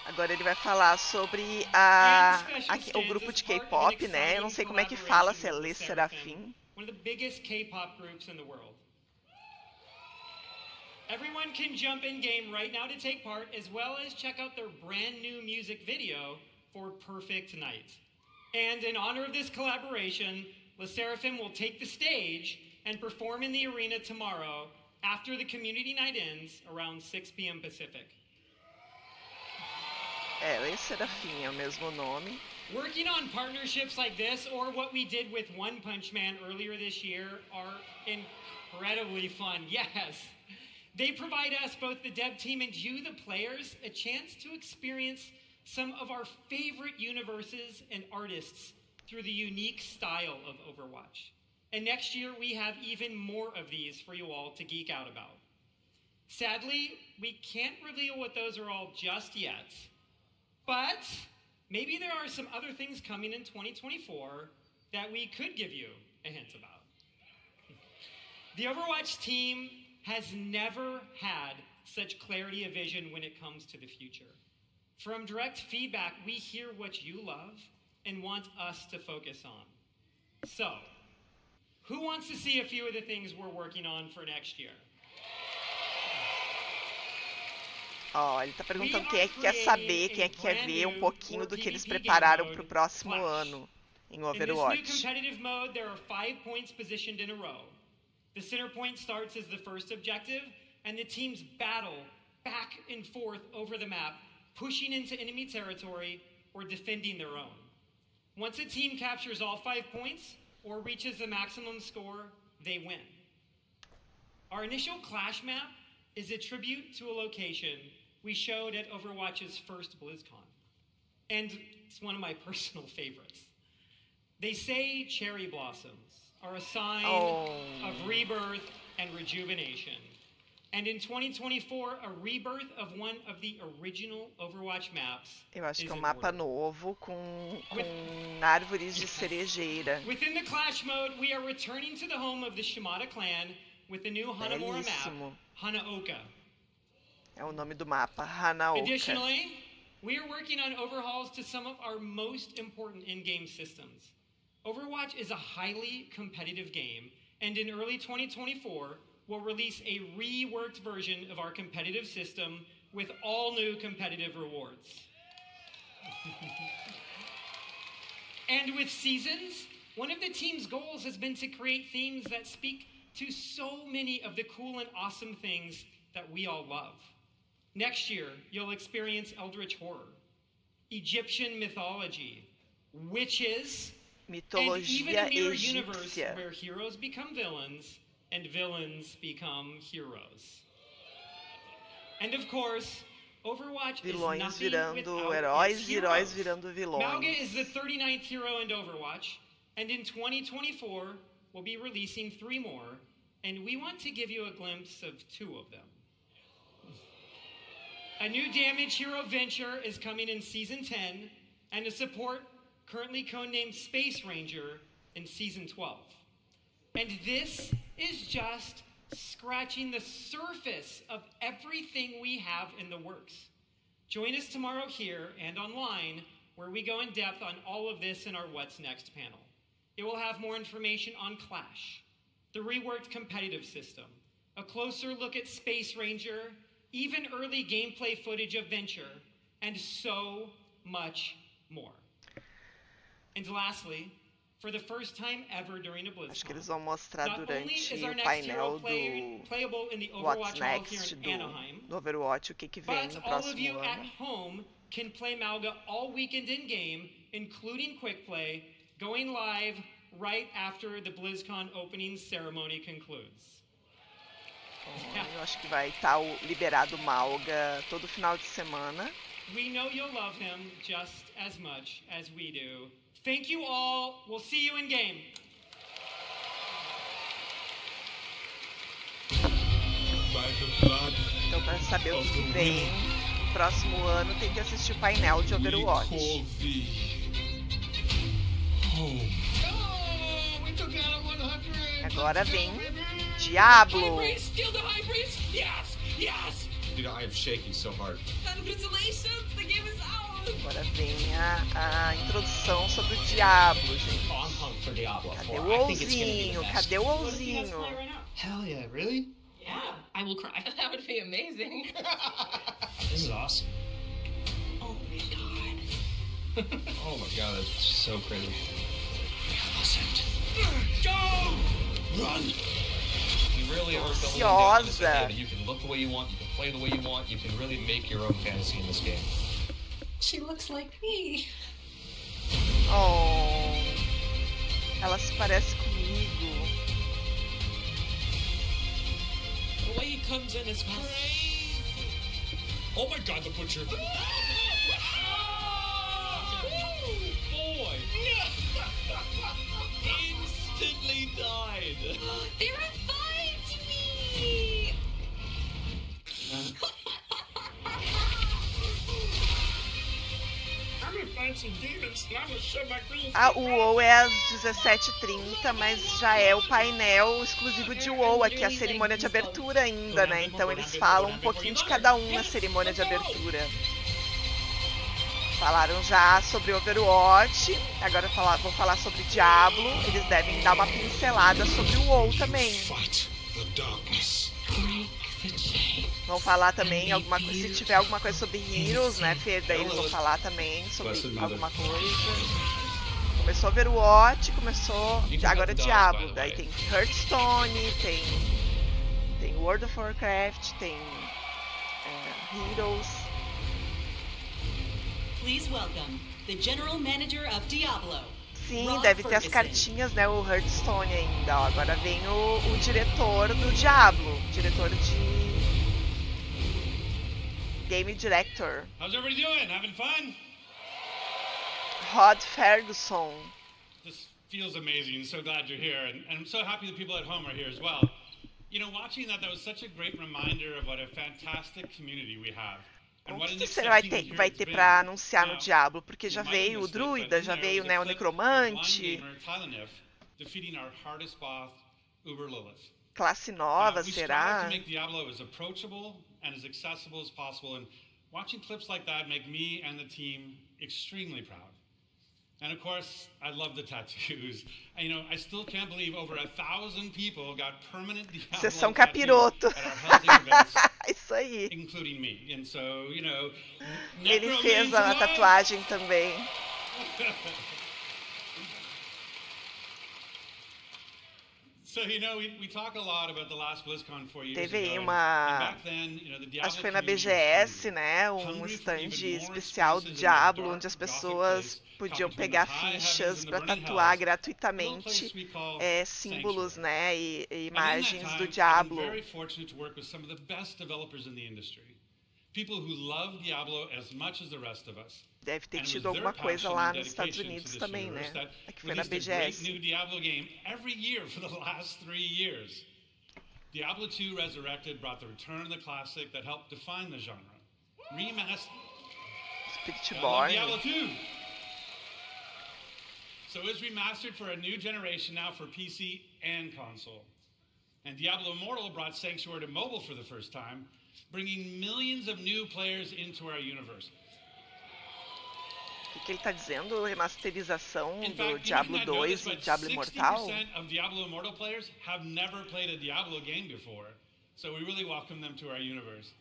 [SPEAKER 2] Agora ele vai falar sobre o grupo de K-pop, né? Eu não sei como é que fala, se é Le Serafim.
[SPEAKER 7] One of the biggest K-pop groups in the world. Everyone can jump in game right now to take part, as well as check out their brand new music video for Perfect Night. And in honor of this collaboration, Le Serafim will take the stage and perform in the arena tomorrow after the community night ends around 6 p.m. Pacific.
[SPEAKER 2] Le Serafim é o mesmo nome.
[SPEAKER 7] Working on partnerships like this, or what we did with One Punch Man earlier this year, are incredibly fun. Yes! They provide us, both the dev team and you, the players, a chance to experience some of our favorite universes and artists through the unique style of Overwatch. And next year, we have even more of these for you all to geek out about. Sadly, we can't reveal what those are all just yet, but maybe there are some other things coming in 2024 that we could give you a hint about. The Overwatch team has never had such clarity of vision when it comes to the future. From direct feedback, we hear what you love and want us to focus on. So, who wants to see a few of the things we're working on for next year?
[SPEAKER 2] Ele tá perguntando quem é que quer saber, quem é que quer ver um pouquinho do que eles prepararam para o próximo ano em Overwatch.
[SPEAKER 7] In this new competitive mode, there are 5 points positioned in a row. The center point starts as the first objective, and the teams battle back and forth over the map, pushing into enemy territory or defending their own. Once a team captures all 5 points or reaches the maximum score, they win. Our initial Clash map is a tribute to a location we showed at Overwatch's first BlizzCon. And it's one of my personal favorites. They say cherry blossoms are a sign of rebirth and rejuvenation. And in 2024, a rebirth of one of the original Overwatch maps.
[SPEAKER 2] Eu acho que é um mapa novo com árvores de cerejeira.
[SPEAKER 7] Within the Clash mode, we are returning to the home of the Shimada clan with the new Hanamura map, Hanaoka.
[SPEAKER 2] É o nome do mapa, Hanaoka.
[SPEAKER 7] Additionally, we are working on overhauls to some of our most important in-game systems. Overwatch is a highly competitive game, and in early 2024, we'll release a reworked version of our competitive system with all new competitive rewards. And with Seasons, one of the team's goals has been to create themes that speak to so many of the cool and awesome things that we all love. Next year, you'll experience Eldritch Horror, Egyptian mythology, witches, and even a mirror universe where heroes become villains and villains become heroes. And of course, Overwatch is nothing without
[SPEAKER 2] heróis,
[SPEAKER 7] its
[SPEAKER 2] heróis
[SPEAKER 7] heroes.
[SPEAKER 2] virando vilões.
[SPEAKER 7] Malga is the 39th hero in Overwatch, and in 2024, we'll be releasing 3 more, and we want to give you a glimpse of 2 of them. A new damage hero Venture is coming in Season 10, and a support currently codenamed Space Ranger in Season 12. And this is just scratching the surface of everything we have in the works. Join us tomorrow here and online, where we go in depth on all of this in our What's Next panel. It will have more information on Clash, the reworked competitive system, a closer look at Space Ranger, even early gameplay footage of Venture, and so much more. And lastly, for the first time ever during a BlizzCon,
[SPEAKER 2] acho que eles vão mostrar durante o painel do What's Next do Overwatch o que vem no próximo
[SPEAKER 7] all of you
[SPEAKER 2] ano.
[SPEAKER 7] at home can play Malga all weekend in game, including quick play, going live right after the BlizzCon opening ceremony concludes.
[SPEAKER 2] Eu acho que vai estar liberado Malga todo final de semana.
[SPEAKER 7] We know you'll love him just as much as we do. Thank you all. We'll see you in game.
[SPEAKER 2] Então, para saber o que vem no próximo ano, tem que assistir o painel de Overwatch. Agora vem Diablo.
[SPEAKER 10] Kill the high priest. Yes, yes. I'm shaking so hard.
[SPEAKER 6] Congratulations, the game is out.
[SPEAKER 2] Agora vem a introdução sobre o Diablo, gente.
[SPEAKER 11] Oh, I'm pumped for Diablo 4.
[SPEAKER 2] Cadê o Ouzinho? Cadê o Ouzinho?
[SPEAKER 11] Hell yeah, really?
[SPEAKER 6] Yeah, I will cry. That would be amazing.
[SPEAKER 11] This is awesome.
[SPEAKER 6] Oh my god.
[SPEAKER 10] Oh my god, that's so crazy.
[SPEAKER 11] Go! Run!
[SPEAKER 10] You really are going down this idea that you can look the way you want, you can play the way you want, you can really make your own fantasy in this game.
[SPEAKER 6] She looks like me.
[SPEAKER 2] Oh, ela se parece comigo.
[SPEAKER 10] The way he comes in is crazy. Oh my god, the butcher. Boy! Instantly died.
[SPEAKER 6] They're fighting me.
[SPEAKER 2] O WoW é às 17h30, mas já é o painel exclusivo de WoW, aqui a cerimônia de abertura ainda, né? Então eles falam um pouquinho de cada um na cerimônia de abertura. Falaram já sobre Overwatch, agora vão falar sobre Diablo, eles devem dar uma pincelada sobre o WoW também. Vão falar também alguma coisa, se tiver alguma coisa sobre Heroes, né, Fê? Daí eles vão falar também sobre alguma coisa. Começou Overwatch, começou agora Diablo. Daí tem Hearthstone, tem World of Warcraft, tem Heroes.
[SPEAKER 12] Please welcome the General Manager of Diablo.
[SPEAKER 2] Sim, deve ter as cartinhas, né? O Hearthstone ainda. Ó. Agora vem o diretor do Diablo, diretor de Game Director.
[SPEAKER 1] How's everybody doing? Having fun?
[SPEAKER 2] Rod Ferguson.
[SPEAKER 1] This feels amazing. So glad you're here, and I'm so happy the people at home are here as well. You know, watching that was such a great reminder of what a fantastic community we have.
[SPEAKER 2] O que você vai ter para anunciar no Diablo? Porque já veio o Druida, já veio, né, o Necromante. Classe nova, será?
[SPEAKER 1] And as accessible as possible, and watching clips like that make me and the team extremely proud. And of course, I love the tattoos. And, you know, I still can't believe over 1,000 people got permanent Diablo
[SPEAKER 2] Sessão capiroto.
[SPEAKER 1] at our housing events,
[SPEAKER 2] Isso aí.
[SPEAKER 1] including me. And so, you know,
[SPEAKER 2] ele fez a tatuagem também.
[SPEAKER 1] So, you know, we talk a lot about the last BlizzCon 4 years
[SPEAKER 2] Teve aí
[SPEAKER 1] ago,
[SPEAKER 2] uma,
[SPEAKER 1] and back then, you know, the Diablo
[SPEAKER 2] acho que foi na
[SPEAKER 1] community
[SPEAKER 2] BGS, né, stand especial do Diablo, onde as pessoas podiam pegar fichas para tatuar gratuitamente símbolos, né, e imagens do Diablo. Deve ter tido alguma coisa lá nos Estados Unidos também, né? Aqui foi na BGS.
[SPEAKER 1] Diablo 2 Resurrected brought the return of the classic that helped define the genre. Diablo 2. So it was remastered for a new generation now for PC and console. And Diablo Immortal brought Sanctuary to mobile for the first time, bringing millions of new players into our universe.
[SPEAKER 2] O que ele está dizendo? Remasterização do Diablo 2 e Diablo Immortal?
[SPEAKER 1] 60% of Diablo Immortal players have never played a Diablo game before, so we really welcome them to our universe.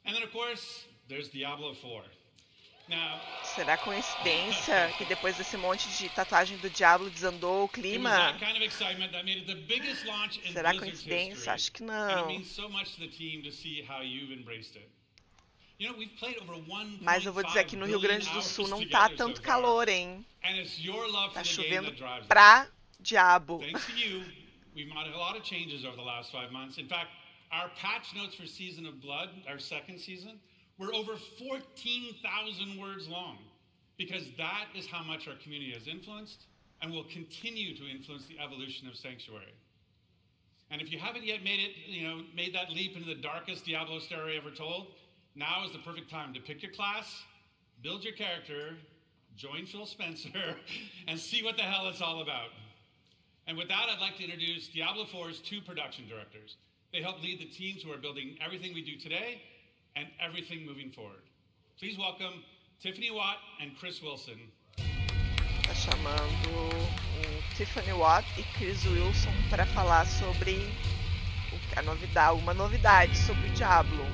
[SPEAKER 1] And then, of course, there's Diablo 4. Now,
[SPEAKER 2] será coincidência que depois desse monte de tatuagem do Diablo desandou o clima? Será coincidência? Acho que não. Mas eu vou dizer que no Rio Grande do Sul não tá tanto calor, hein? Tá chovendo pra diabo.
[SPEAKER 1] We've made a lot of changes over the last 5 months. In fact, our patch notes for Season of Blood, our second season, were over 14,000 words long, because that is how much our community has influenced and will continue to influence the evolution of Sanctuary. And if you haven't yet made that leap into the darkest Diablo story ever told, now is the perfect time to pick your class, build your character, join Phil Spencer, and see what the hell it's all about. And with that, I'd like to introduce Diablo 4's 2 production directors. They help lead the teams who are building everything we do today, and everything moving forward. Please welcome Tiffany Watt and Chris Wilson.
[SPEAKER 2] Tá chamando o Tiffany Watt e Chris Wilson para falar sobre uma novidade sobre o Diablo.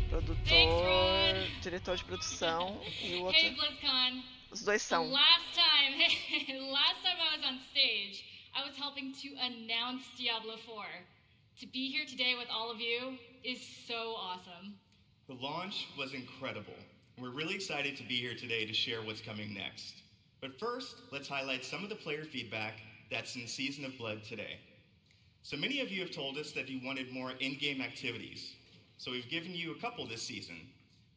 [SPEAKER 2] Produtor, diretor de produção e o outro.
[SPEAKER 13] Hey BlizzCon.
[SPEAKER 2] Os dois são.
[SPEAKER 13] Last time I was on stage, I was helping to announce Diablo 4. To be here today with all of you is so awesome.
[SPEAKER 14] The launch was incredible. We're really excited to be here today to share what's coming next. But first, let's highlight some of the player feedback that's in Season of Blood today. So many of you have told us that you wanted more in-game activities. So we've given you a couple this season.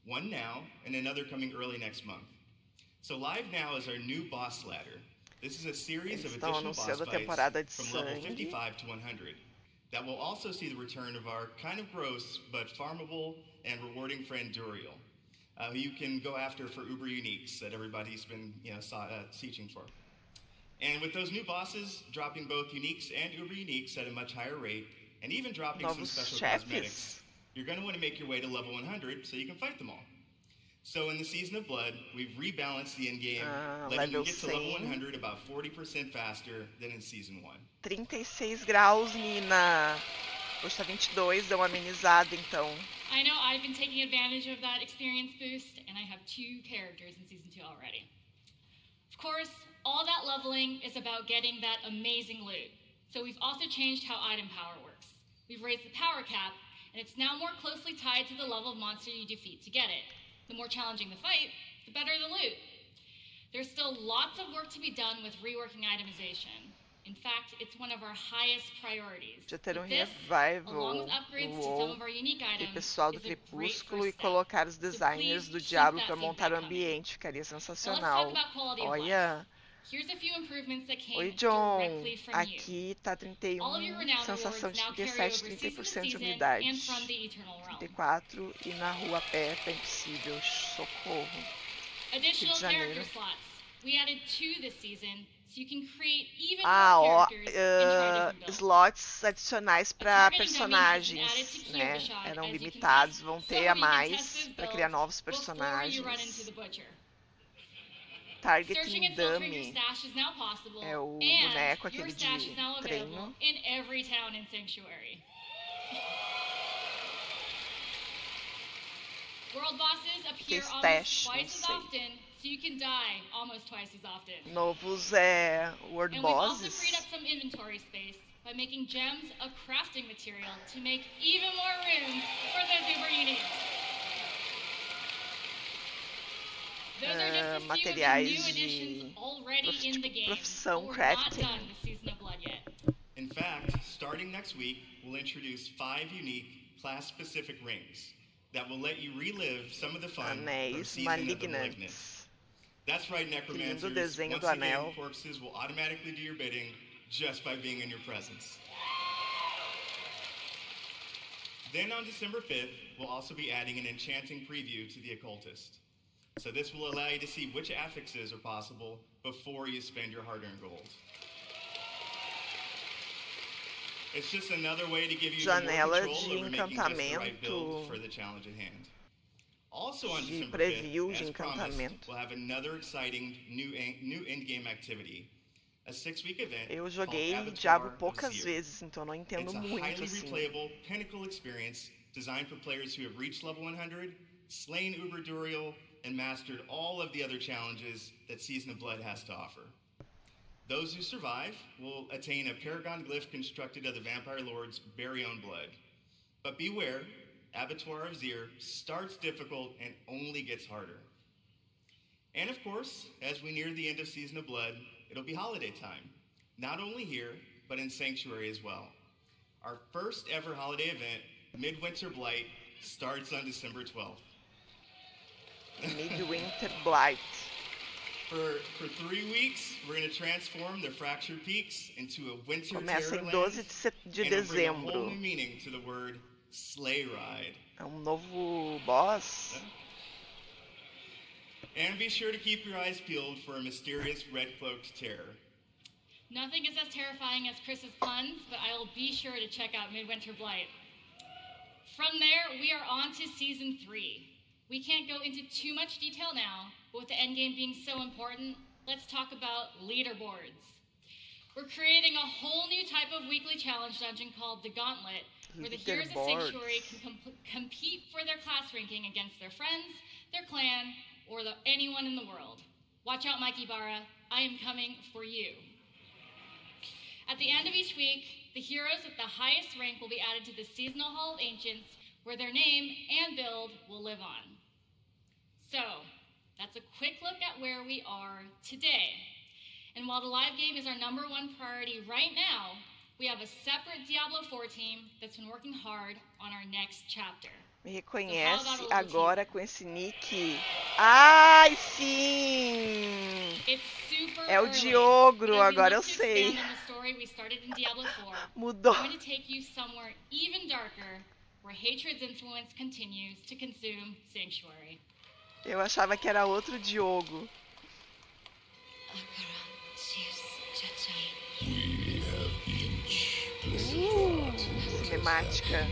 [SPEAKER 14] One now, and another coming early next month. So live now is our new boss ladder. This is a series of additional boss fights from level 55 to 100. That will also see the return of our kind of gross but farmable and rewarding friend Duriel, who you can go after for Uber Uniques that everybody's been searching for. And with those new bosses dropping both Uniques and Uber Uniques at a much higher rate, and even dropping some special cosmetics, you're going to want to make your way to level 100 so you can fight them all. So in the Season of Blood, we've rebalanced the endgame, letting you get to level 100 about 40% faster than in Season 1.
[SPEAKER 2] 36 graus, Nina. Hoje tá 22, deu uma amenizada, então.
[SPEAKER 13] I know I've been taking advantage of that experience boost, and I have 2 characters in Season 2 already. Of course, all that leveling is about getting that amazing loot. So we've also changed how item power works. We've raised the power cap, and it's now more closely tied to the level of monster you defeat to get it. The more challenging the fight, the better the loot. There's still lots of work to be done with reworking itemization. In fact, it's one of our highest priorities.
[SPEAKER 2] De ter revival e pessoal do Crepúsculo e colocar os designers do Diablo para montar o ambiente, ficaria sensacional. Olha. Oi, John. Aqui tá 31, sensação de 37, 30% de umidade. 34 e na rua pé tá impossível. Socorro. Rio de Janeiro. Slots adicionais para personagens, né? Eram limitados, vão ter a mais para criar novos personagens. Targeting Dummy é o boneco, aquele de treino. Stash, não sei. Novos World Bosses.
[SPEAKER 13] By making gems a crafting material to make even more room for those Uber Uniques.
[SPEAKER 2] Materiais de profissão, crafting.
[SPEAKER 14] In fact, starting next week, we'll introduce 5 unique class-specific rings that will let you relive some of the fun from Season of the Malignants. That's right, Necromancers. Once again, corpses will automatically do your bidding just by being in your presence. Then on December 5th, we'll also be adding an enchanting preview to the Occultist. So this will allow you to see which affixes are possible before you spend your hard-earned gold. It's just another way to give you more control over making just the right build for the challenge at hand. Also on December 5th, as promised, we'll have another exciting new endgame activity. A 6-week event.
[SPEAKER 2] Eu joguei Diablo poucas vezes, então não entendo muito assim.
[SPEAKER 14] It's a highly replayable pinnacle experience designed for players who have reached level 100, slain Uber Duriel, and mastered all of the other challenges that Season of Blood has to offer. Those who survive will attain a paragon glyph constructed of the Vampire Lord's very own blood. But beware, Abertura of Zir starts difficult and only gets harder. And of course, as we near the end of Season of Blood, it'll be holiday time, not only here, but in Sanctuary as well. Our first ever holiday event, Midwinter Blight, starts on December 12th.
[SPEAKER 2] Midwinter Blight.
[SPEAKER 14] For 3 weeks, we're going to transform the Fractured Peaks into a winter
[SPEAKER 2] Começa em 12 de
[SPEAKER 14] dezembro. And bring a whole new meaning to the word Sleigh Ride.
[SPEAKER 2] É novo boss.
[SPEAKER 14] And be sure to keep your eyes peeled for a mysterious red-cloaked terror.
[SPEAKER 13] Nothing is as terrifying as Chris's puns, but I will be sure to check out Midwinter Blight. From there, we are on to Season 3. We can't go into too much detail now, but with the endgame being so important, let's talk about leaderboards. We're creating a whole new type of weekly challenge dungeon called the Gauntlet, where the heroes of Sanctuary can compete for their class ranking against their friends, their clan, or anyone in the world. Watch out, Mike Ibarra. I am coming for you. At the end of each week, the heroes with the highest rank will be added to the Seasonal Hall of Ancients, where their name and build will live on. So, that's a quick look at where we are today. And while the live game is our #1 priority right now, we have a separate Diablo 4 team that's been working hard on our next chapter.
[SPEAKER 2] Me reconhece agora com esse nick? Ai, sim! É o Diogro, agora eu sei. Mudou. Eu achava que era outro Diogo. Cinemática.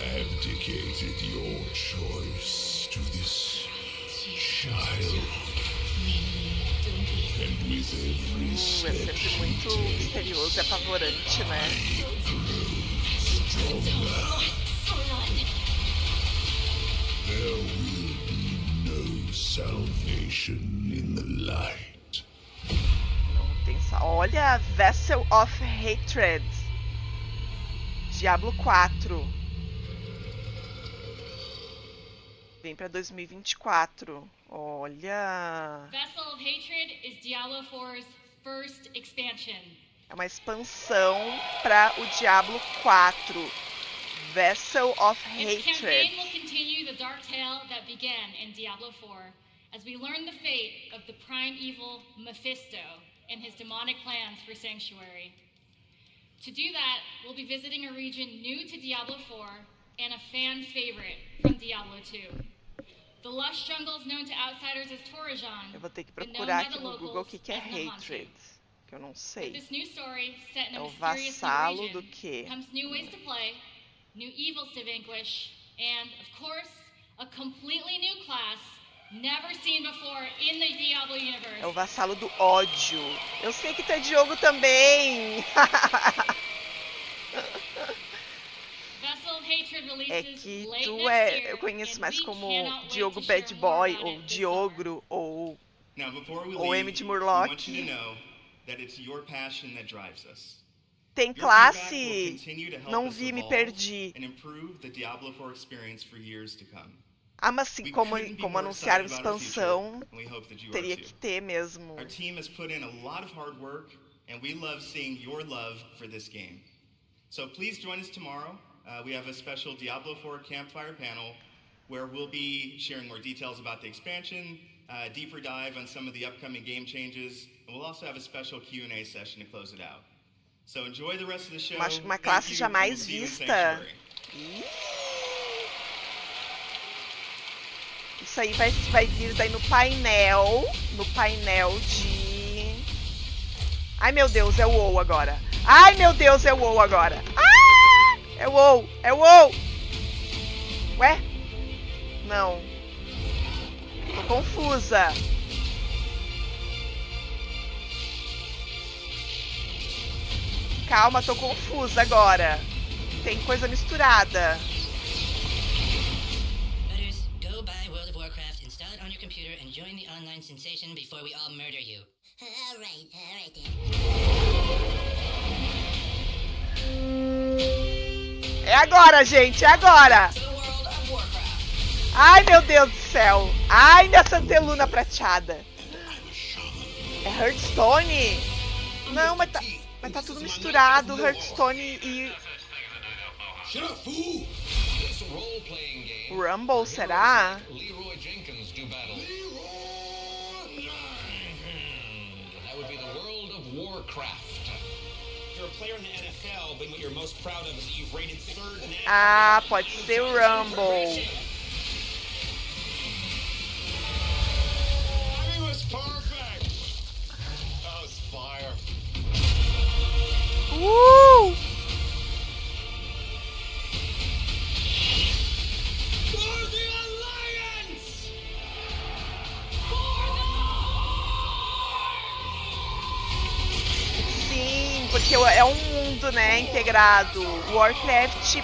[SPEAKER 9] Abdicated your choice to this child, and with every step
[SPEAKER 2] é sempre muito misterioso e apavorante, né?
[SPEAKER 9] There will be no salvation in the light.
[SPEAKER 2] Não tem Olha, Vessel of Hatred, Diablo 4. Vem pra 2024. Olha.
[SPEAKER 13] Vessel of Hatred is Diablo 4's first expansion.
[SPEAKER 2] É uma expansão para o Diablo 4. Vessel of
[SPEAKER 13] Its
[SPEAKER 2] Hatred.
[SPEAKER 13] campaign will continue the dark tale that began in Diablo 4 as we learn the fate of the prime evil Mephisto and his demonic plans for Sanctuary. To do that, we'll be visiting a region new to Diablo 4 and a fan favorite from Diablo 2. The lush jungles known to outsiders as Torajan.
[SPEAKER 2] Eu vou ter que procurar aqui no Google o que é Hatred, que eu não sei.
[SPEAKER 13] This new story, set in
[SPEAKER 2] É
[SPEAKER 13] a
[SPEAKER 2] o
[SPEAKER 13] mysterious new
[SPEAKER 2] vassalo
[SPEAKER 13] region,
[SPEAKER 2] do quê?
[SPEAKER 13] comes new ways to play, new evils to vanquish, and of course, a completely new class never seen before in the Diablo universe.
[SPEAKER 2] É o vassalo do ódio. Eu sei que tu é Diogo também. É que tu eu conheço mais como Diogo Bad Boy, ou Diogro, ou M de Murloc. Tem classe? Não vi, me perdi. Ah, mas assim, como anunciaram expansão, teria que ter mesmo.
[SPEAKER 14] Our team has put in a lot of hard work, and we love seeing your love for this game. So please join us tomorrow. We have a special Diablo 4 campfire panel where we'll be sharing more details about the expansion, a deeper dive on some of the upcoming game changes, and we'll also have a special Q&A session to close it out. So enjoy the rest of the show.
[SPEAKER 2] Uma classe jamais vista. Isso aí vai vir daí no painel de... Ai, meu Deus, é o WoW agora. Ai, meu Deus, é o WoW agora. Ah! É o WoW, é o WoW. Ué? Não. Tô confusa. Calma, tô confusa agora. Tem coisa misturada.
[SPEAKER 15] Go buy World of Warcraft, install it on your computer, and join the online sensation before we all murder you. All right then.
[SPEAKER 2] É agora, gente, é agora. Ai, meu Deus do céu. Ai, minha Santeluna prateada. É Hearthstone? Não, mas tá tudo misturado, Hearthstone e... Rumble, será?
[SPEAKER 10] Leroy Jenkins do battle. That would be the World of Warcraft.
[SPEAKER 16] You're a player in the NFL, but what you're most proud of is that you've rated third now.
[SPEAKER 2] Ah, pode ser o Rumble.
[SPEAKER 16] Timing was perfect. That was fire.
[SPEAKER 2] porque é um mundo, né, integrado. Warcraft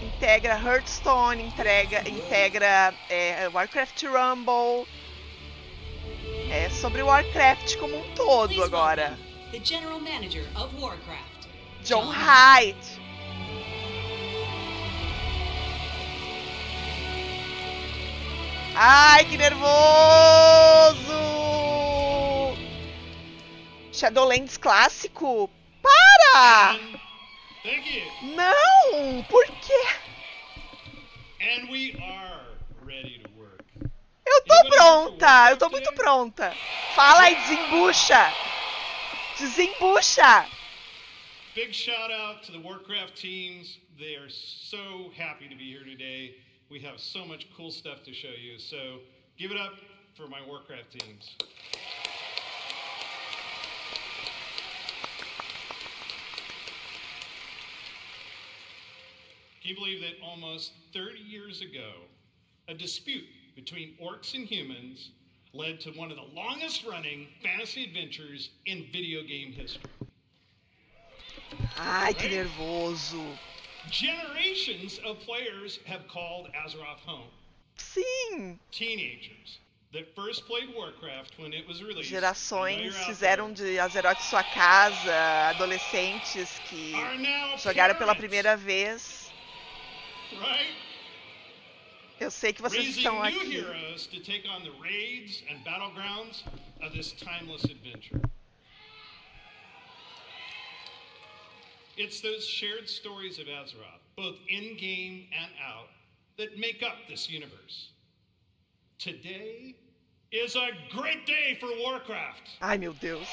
[SPEAKER 2] integra Hearthstone, integra Warcraft Rumble. É sobre Warcraft como um todo agora.
[SPEAKER 12] The General Manager of Warcraft,
[SPEAKER 2] John Hyde. Ai, que nervoso! Shadowlands clássico? Para! Não! Por quê? Eu tô pronta! Eu tô muito pronta! Fala aí, desembucha! Desembucha!
[SPEAKER 1] Big shout out to the Warcraft teams. They are so happy to be here today. We have so much cool stuff to show you. So give it up for my Warcraft teams. Can you believe that almost 30 years ago, a dispute between orcs and humans led to one of the longest running fantasy adventures in video game history?
[SPEAKER 2] Ai, que nervoso.
[SPEAKER 1] Generations of players have called Azeroth home.
[SPEAKER 2] Sim.
[SPEAKER 1] Teenagers that first played Warcraft when it was released.
[SPEAKER 2] Gerações fizeram de Azeroth sua casa, adolescentes que jogaram pela primeira vez.
[SPEAKER 1] Right?
[SPEAKER 2] Eu sei que vocês estão aqui.
[SPEAKER 1] Raising new heroes to take on the raids and battlegrounds of this timeless adventure. It's those shared stories of Azeroth, both in-game and out, that make up this universe. Today is a great day for Warcraft.
[SPEAKER 2] Ai, meu Deus.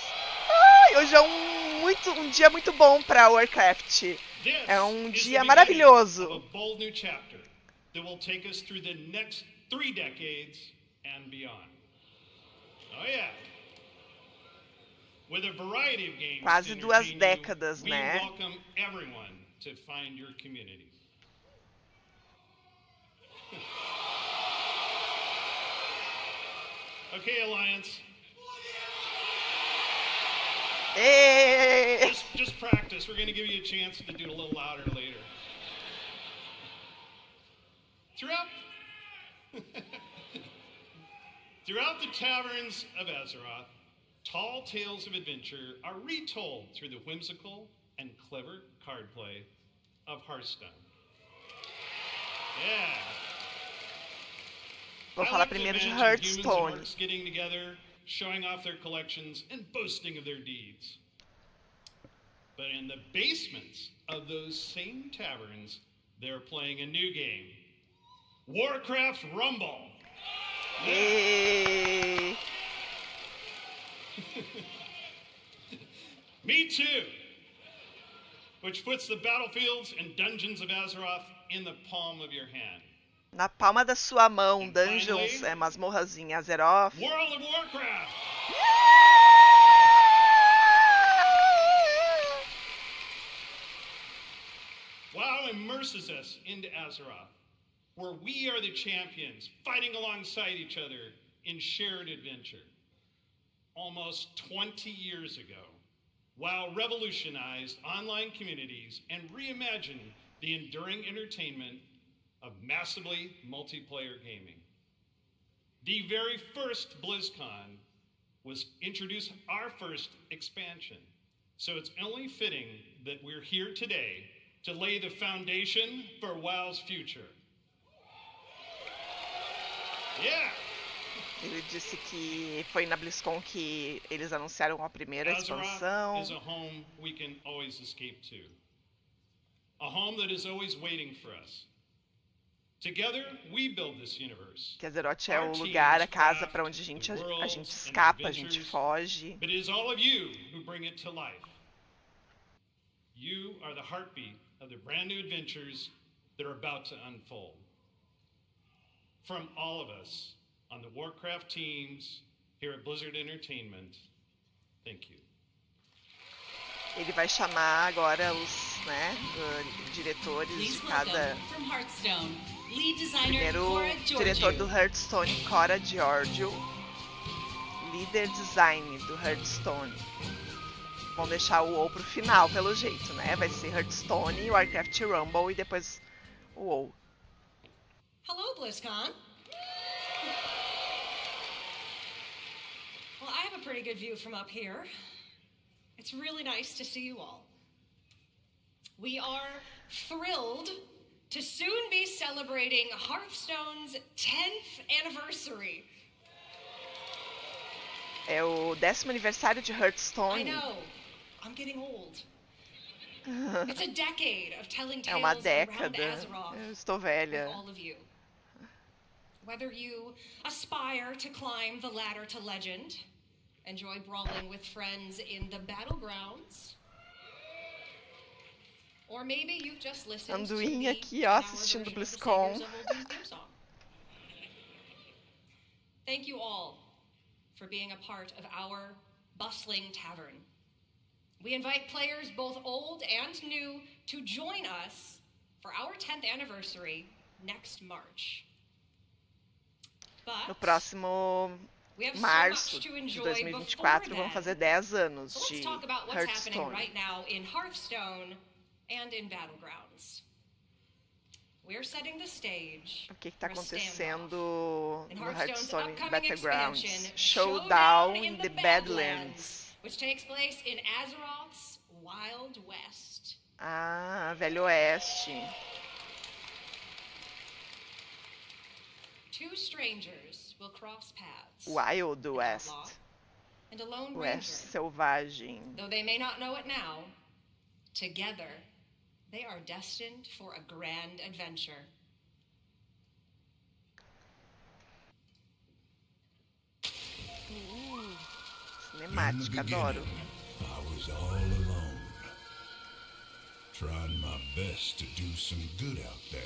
[SPEAKER 2] Ai, hoje é um dia muito bom para Warcraft. É um dia maravilhoso.
[SPEAKER 1] A bold new chapter that will take us through the next 3 decades and beyond. Oh yeah. With a variety of games
[SPEAKER 2] quase 2 décadas,
[SPEAKER 1] we
[SPEAKER 2] né?
[SPEAKER 1] welcome everyone to find your community. Okay, Alliance.
[SPEAKER 2] Hey.
[SPEAKER 1] Just practice. We're going to give you a chance to do it a little louder later. Throughout the taverns of Azeroth, tall tales of adventure are retold through the whimsical and clever card play of Hearthstone. Yeah.
[SPEAKER 2] Vou falar primeiro de Hearthstone.
[SPEAKER 1] Getting together, showing off their collections and boasting of their deeds. But in the basements of those same taverns, they're playing a new game. Warcraft Rumble.
[SPEAKER 2] Hey.
[SPEAKER 1] Me too. Which puts the battlefields and dungeons of Azeroth in the palm of your hand.
[SPEAKER 2] Na palma da sua mão, dungeons, masmorras em Azeroth.
[SPEAKER 1] World of Warcraft. WoW immerses us into Azeroth, where we are the champions, fighting alongside each other in shared adventure. Almost 20 years ago, WoW revolutionized online communities and reimagined the enduring entertainment of massively multiplayer gaming. The very first BlizzCon was introduced our first expansion, so it's only fitting that we're here today to lay the foundation for WoW's future. Yeah!
[SPEAKER 2] Ele disse que foi na BlizzCon que eles anunciaram a primeira expansão.
[SPEAKER 1] Azeroth is a home we can always escape to. A home that is always waiting for us. Together we build this universe.
[SPEAKER 2] Que Azeroth é o lugar, a casa para onde a gente escapa, a gente foge.
[SPEAKER 1] But it is all of you who bring it to life. You are the heartbeat of the brand new adventures that are about to unfold. From all of us on the Warcraft teams here at Blizzard Entertainment, thank you.
[SPEAKER 2] Ele vai chamar agora os, diretores de cada... Primeiro, diretor do Hearthstone, Cora Giorgio. Líder design do Hearthstone. Vão deixar o WoW pro final, pelo jeito, né? Vai ser Hearthstone, Warcraft Rumble e depois o WoW.
[SPEAKER 17] Hello, BlizzCon. Well, I have a pretty good view from up here. It's really nice to see you all. We are thrilled to soon be celebrating Hearthstone's 10th anniversary.
[SPEAKER 2] É o 10º aniversário de Hearthstone.
[SPEAKER 17] I know. I'm getting old. It's a decade of telling
[SPEAKER 2] É uma
[SPEAKER 17] tales around
[SPEAKER 2] década.
[SPEAKER 17] Azeroth
[SPEAKER 2] Eu estou velha.
[SPEAKER 17] with all of you. Whether you aspire to climb the ladder to legend, enjoy brawling with friends in the battlegrounds, or maybe you've just listened to
[SPEAKER 2] Anduinha
[SPEAKER 17] the
[SPEAKER 2] aqui, ó,
[SPEAKER 17] 10-hour
[SPEAKER 2] assistindo
[SPEAKER 17] version of the
[SPEAKER 2] BlizzCon.
[SPEAKER 17] Saviors of Old theme song. Thank you all for being a part of our bustling tavern. We invite players both old and new to join us for our 10th anniversary next March.
[SPEAKER 2] No próximo março de 2024 vão fazer 10 anos
[SPEAKER 17] So let's
[SPEAKER 2] de
[SPEAKER 17] talk about what's happening
[SPEAKER 2] Hearthstone.
[SPEAKER 17] right now in Hearthstone and in Battlegrounds. We're setting the stage
[SPEAKER 2] O que está
[SPEAKER 17] for a standoff
[SPEAKER 2] acontecendo
[SPEAKER 17] in
[SPEAKER 2] no
[SPEAKER 17] Hearthstone's
[SPEAKER 2] Hearthstone
[SPEAKER 17] upcoming
[SPEAKER 2] Battlegrounds?
[SPEAKER 17] expansion,
[SPEAKER 2] Showdown in the Badlands.
[SPEAKER 17] which takes place in Azeroth's Wild West.
[SPEAKER 2] Ah, Velho Oeste.
[SPEAKER 17] Two strangers will cross paths.
[SPEAKER 2] Wild West.
[SPEAKER 17] And a lone
[SPEAKER 2] Oeste
[SPEAKER 17] ranger.
[SPEAKER 2] selvagem.
[SPEAKER 17] Though they may not know it now, together they are destined for a grand adventure.
[SPEAKER 2] Cinemática, adoro.
[SPEAKER 9] I was all alone, trying my best to do some good out there.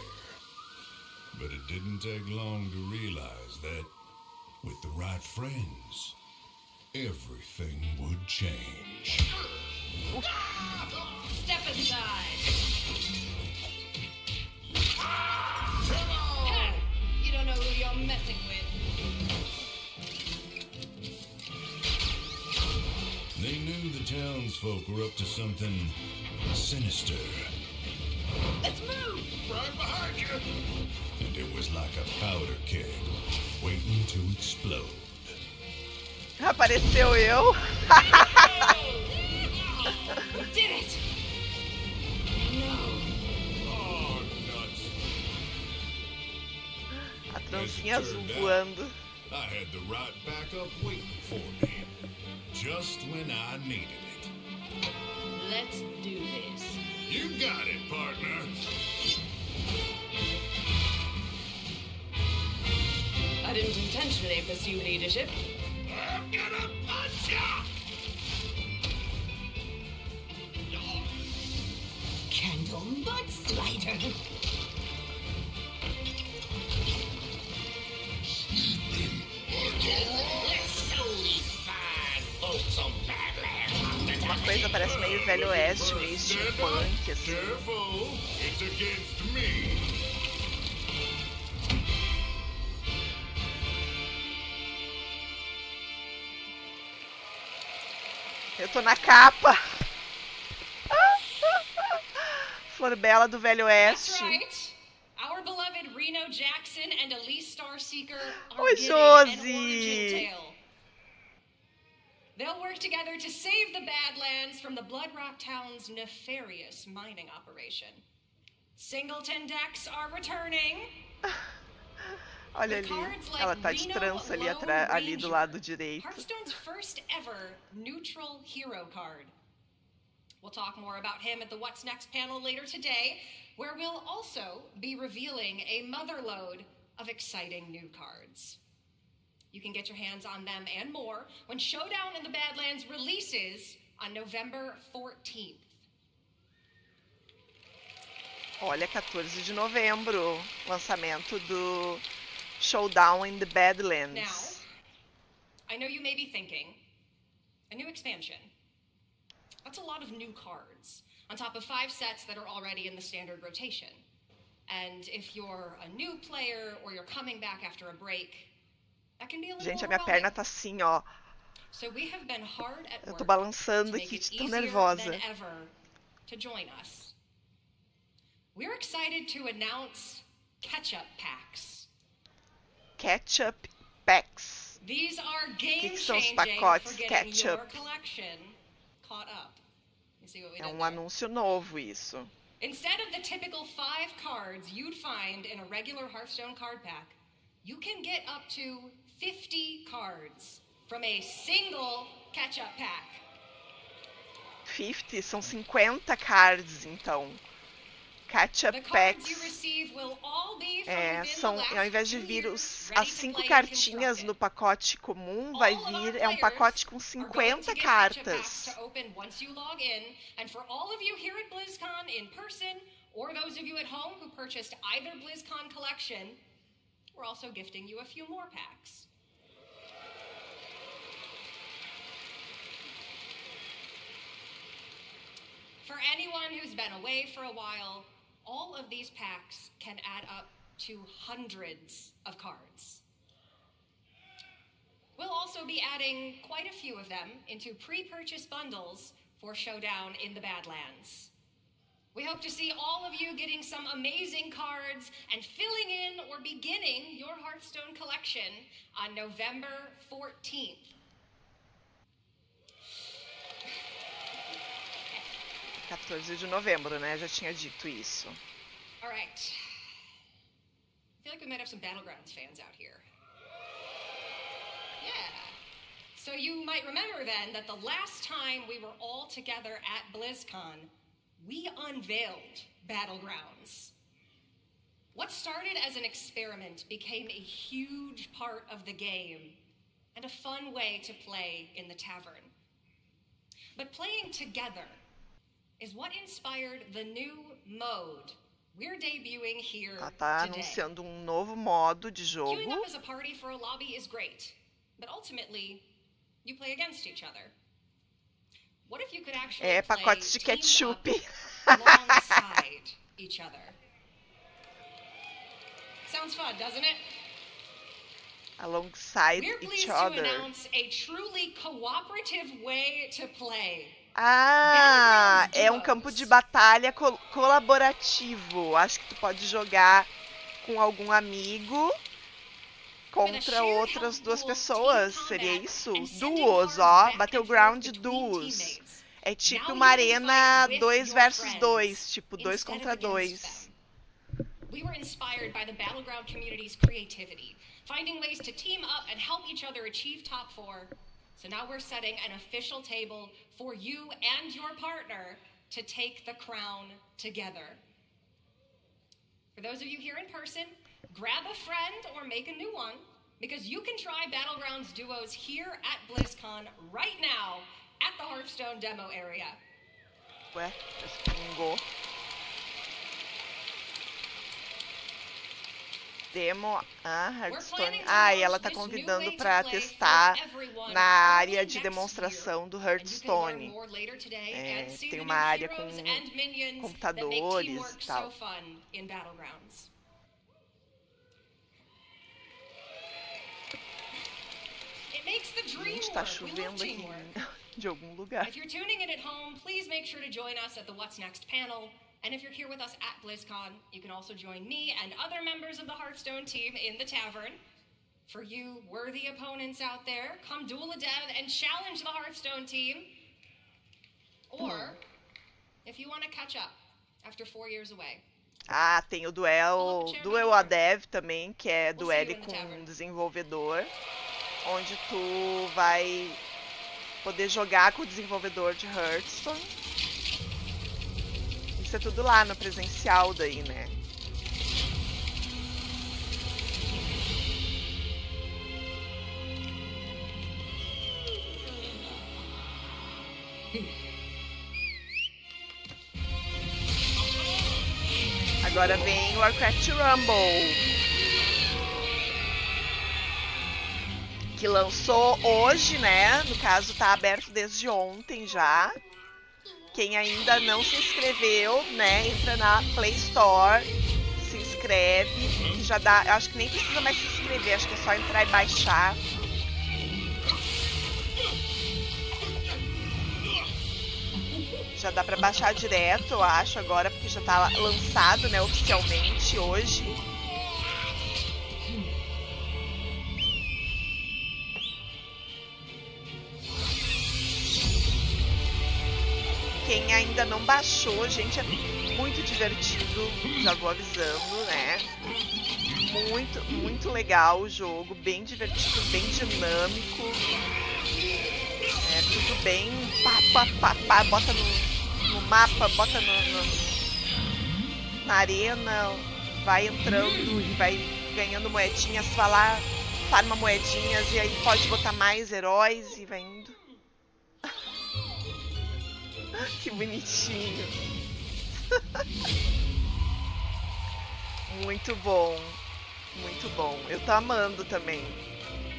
[SPEAKER 9] But it didn't take long to realize that, with the right friends, everything would change.
[SPEAKER 17] Step aside. You don't know who you're messing with.
[SPEAKER 9] They knew the townsfolk were up to something sinister.
[SPEAKER 17] Let's move!
[SPEAKER 9] Right behind you! And it was like a powder keg, waiting to explode.
[SPEAKER 2] Apareceu eu.
[SPEAKER 17] We did it!
[SPEAKER 9] Oh, nuts.
[SPEAKER 2] A trancinha azul voando.
[SPEAKER 9] I had the right backup waiting for me, just when I needed it.
[SPEAKER 17] Let's do this.
[SPEAKER 9] You got it, partner.
[SPEAKER 17] I didn't intentionally pursue leadership.
[SPEAKER 9] I'm gonna punch ya!
[SPEAKER 17] Candle mudslider.
[SPEAKER 2] Uma coisa parece meio Velho Oeste, meio steampunk, assim.
[SPEAKER 9] Careful, it's against me.
[SPEAKER 2] Eu tô na capa. Flor Bela do Velho
[SPEAKER 17] That's
[SPEAKER 2] Oeste.
[SPEAKER 17] right. Our beloved Reno Jackson and Elise Starseeker are
[SPEAKER 2] Oi,
[SPEAKER 17] getting an origin
[SPEAKER 2] Josie.
[SPEAKER 17] tale. They'll work together to save the Badlands from the Bloodrock Town's nefarious mining operation. Singleton decks are returning.
[SPEAKER 2] Olha ali, ela tá de trança ali, ali do lado direito.
[SPEAKER 17] Hearthstone's first ever neutral hero card. We'll talk more about him at the What's Next panel later today, where we'll also be revealing a motherload of exciting new cards. You can get your hands on them and more when Showdown in the Badlands releases on November 14th.
[SPEAKER 2] Olha, 14 de novembro, lançamento do Showdown in the Badlands.
[SPEAKER 17] Now, I know you may be thinking, a new expansion. That's a lot of new cards, on top of 5 sets that are already in the standard rotation. And if you're a new player or you're coming back after a break, that can be a little
[SPEAKER 2] Gente, a minha
[SPEAKER 17] overwhelming.
[SPEAKER 2] perna tá assim, ó.
[SPEAKER 17] So we have been hard at
[SPEAKER 2] Eu
[SPEAKER 17] work
[SPEAKER 2] tô balançando
[SPEAKER 17] to make
[SPEAKER 2] aqui,
[SPEAKER 17] it
[SPEAKER 2] de tão
[SPEAKER 17] easier
[SPEAKER 2] nervosa.
[SPEAKER 17] than ever to join us. We're excited to announce Ketchup Packs.
[SPEAKER 2] Ketchup Packs.
[SPEAKER 17] These are
[SPEAKER 2] Que são os
[SPEAKER 17] game-changing
[SPEAKER 2] pacotes
[SPEAKER 17] for getting your
[SPEAKER 2] ketchup?
[SPEAKER 17] collection caught up. You see what we
[SPEAKER 2] É
[SPEAKER 17] did
[SPEAKER 2] um
[SPEAKER 17] there?
[SPEAKER 2] anúncio novo isso.
[SPEAKER 17] Instead of the typical 5 cards you'd find in a regular Hearthstone card pack, you can get up to 50 cards from a single Ketchup Pack.
[SPEAKER 2] 50 são 50 cards, então. Ketchup Packs são, ao invés de vir as 5 cartinhas no pacote comum, vai vir um pacote com 50 cartas.
[SPEAKER 17] Or those of you at home who purchased either BlizzCon collection, we're also gifting you a few more packs. For anyone who's been away for a while, all of these packs can add up to hundreds of cards. We'll also be adding quite a few of them into pre-purchase bundles for Showdown in the Badlands. We hope to see all of you getting some amazing cards and filling in or beginning your Hearthstone collection on November 14th.
[SPEAKER 2] 14 de novembro, né? Já tinha dito isso.
[SPEAKER 17] All right. I feel like we might have some Battlegrounds fans out here. Yeah. So you might remember then that the last time we were all together at BlizzCon, we unveiled Battlegrounds. What started as an experiment became a huge part of the game and a fun way to play in the tavern. But playing together is what inspired the new mode we're debuting here
[SPEAKER 2] Ela tá
[SPEAKER 17] today.
[SPEAKER 2] anunciando um novo modo de jogo.
[SPEAKER 17] Queuing up as a party for a lobby is great, but ultimately you play against each other. What if you could actually
[SPEAKER 2] É,
[SPEAKER 17] play
[SPEAKER 2] pacotes de
[SPEAKER 17] team
[SPEAKER 2] ketchup.
[SPEAKER 17] up alongside each other? Sounds fun, doesn't it?
[SPEAKER 2] Alongside
[SPEAKER 17] We're
[SPEAKER 2] each
[SPEAKER 17] pleased to
[SPEAKER 2] other.
[SPEAKER 17] announce a truly cooperative way to play.
[SPEAKER 2] Ah, é um campo de batalha colaborativo. Acho que tu pode jogar com algum amigo contra outras 2 pessoas. Seria isso? Duos, ó. Battleground duos. É tipo uma arena 2 versus 2. Tipo 2 contra 2.
[SPEAKER 17] We were inspired by the Battleground community's creativity, finding ways to team up and help each other achieve top 4. So now we're setting an official table for you and your partner to take the crown together. For those of you here in person, grab a friend or make a new one, because you can try Battlegrounds duos here at BlizzCon right now at the Hearthstone demo area.
[SPEAKER 2] Ué, pingou. Demo, Hearthstone. Ah, e ela tá convidando para testar na área de demonstração do Hearthstone. É, tem uma área com computadores e tal. Gente, tá chovendo aqui de algum lugar.
[SPEAKER 17] If you're tuning in at home, please make sure to join us at the What's Next panel. And if you're here with us at BlizzCon, you can also join me and other members of the Hearthstone team in the tavern. For you worthy opponents out there, come duel a dev and challenge the Hearthstone team. Or, if you want to catch up after 4 years away.
[SPEAKER 2] Ah, tem o Duel a Dev também, que é duelo com um desenvolvedor, onde tu vai poder jogar com o desenvolvedor de Hearthstone. Isso é tudo lá no presencial daí, né? Agora vem o Warcraft Rumble, que lançou hoje, né? No caso, tá aberto desde ontem já. Quem ainda não se inscreveu, né, entra na Play Store, se inscreve, que já dá, eu acho que nem precisa mais se inscrever, acho que é só entrar e baixar. Já dá pra baixar direto, eu acho, agora, porque já tá lançado, né, oficialmente hoje. Quem ainda não baixou, gente, é muito divertido, já vou avisando, né? Muito legal o jogo, bem divertido, bem dinâmico. É tudo bem, pá, bota no mapa, bota na arena, vai entrando e vai ganhando moedinhas, vai lá, farma moedinhas e aí pode botar mais heróis e vai indo. Que bonitinho. Muito bom. Muito bom. Eu tô amando também.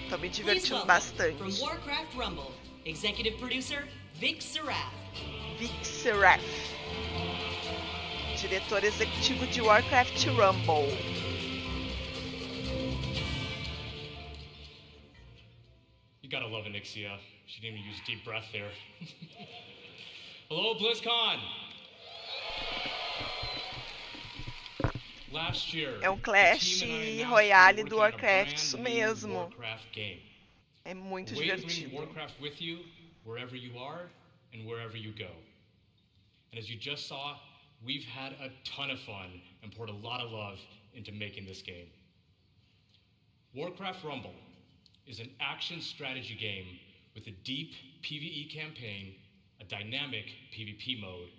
[SPEAKER 2] Tô me divertindo bastante.
[SPEAKER 12] From Warcraft Rumble, Executive Producer Vic Seraph.
[SPEAKER 2] Vic Seraph. Diretor executivo de Warcraft Rumble.
[SPEAKER 4] You gotta love Onyxia. She didn't even use deep breath there. Hello, BlizzCon! Last year,
[SPEAKER 2] é um Clash Royale do Warcraft, isso mesmo. É muito divertido.
[SPEAKER 4] Warcraft with you wherever you are and wherever you go. And as you just saw, we've had a ton of fun and poured a lot of love into making this game. Warcraft Rumble is an action strategy game with a deep PvE campaign, a dynamic PvP mode,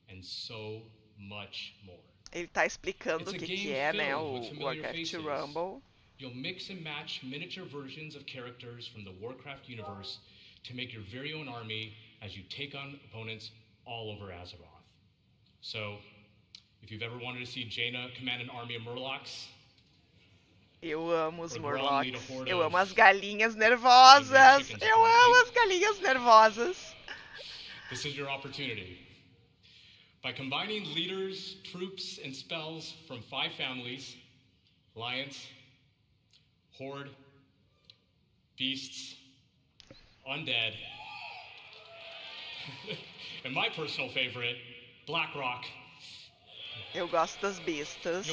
[SPEAKER 4] and so much more.
[SPEAKER 2] Ele tá explicando o que é, né, o Warcraft Rumble.
[SPEAKER 4] You'll mix and match miniature versions of characters from the Warcraft universe to make your very own army as you take on opponents all over Azeroth. So, if you've ever wanted to see Jaina command an army of Murlocs,
[SPEAKER 2] eu amo os Murlocs. Eu amo as galinhas nervosas. Eu amo as galinhas nervosas.
[SPEAKER 4] This is your opportunity. By combining leaders, troops, and spells from 5 families, Alliance, Horde, Beasts, Undead, and my personal favorite, Blackrock.
[SPEAKER 2] Eu gosto das bestas.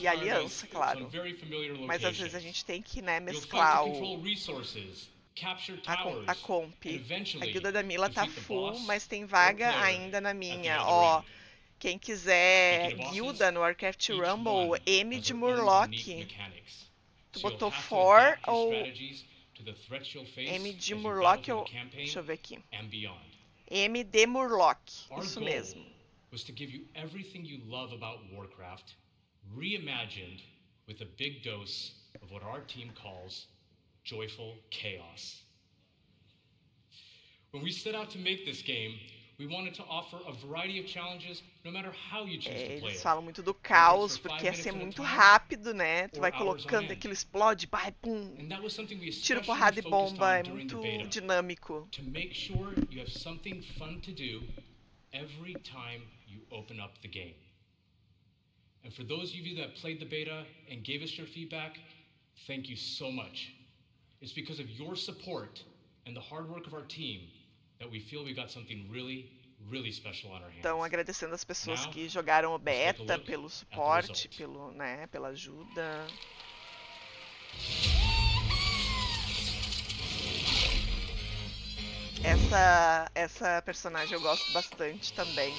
[SPEAKER 2] E aliança, claro. Mas às vezes a gente tem que, né, mesclar a comp. A guilda da Mila tá full, mas tem vaga ainda na minha. Ó, quem quiser guilda no Warcraft Rumble, M de Murloc. Tu botou 4 ou M de Murloc ou... Deixa eu ver aqui. M de Murloc. Isso mesmo.
[SPEAKER 4] Was to give you everything you love about Warcraft, reimagined with a big dose of what our team calls joyful chaos. When we set out to make this game, we wanted to offer a variety of challenges, no matter how you choose to play it.
[SPEAKER 2] Eles falam muito do caos, porque ia ser muito rápido, né? Tu vai colocando, aquilo explode, vai, pum. Tiro, porrada e bomba, é muito dinâmico.
[SPEAKER 4] To make sure you have something fun to do every time you open up the game. And for those of you that played the beta and gave us your feedback, thank you so much. It's because of your support and the hard work of our team that we feel we got something really, really special on our hands.
[SPEAKER 2] Então, agradecendo as pessoas que jogaram o beta, pelo suporte, pela ajuda. Essa personagem eu gosto bastante também.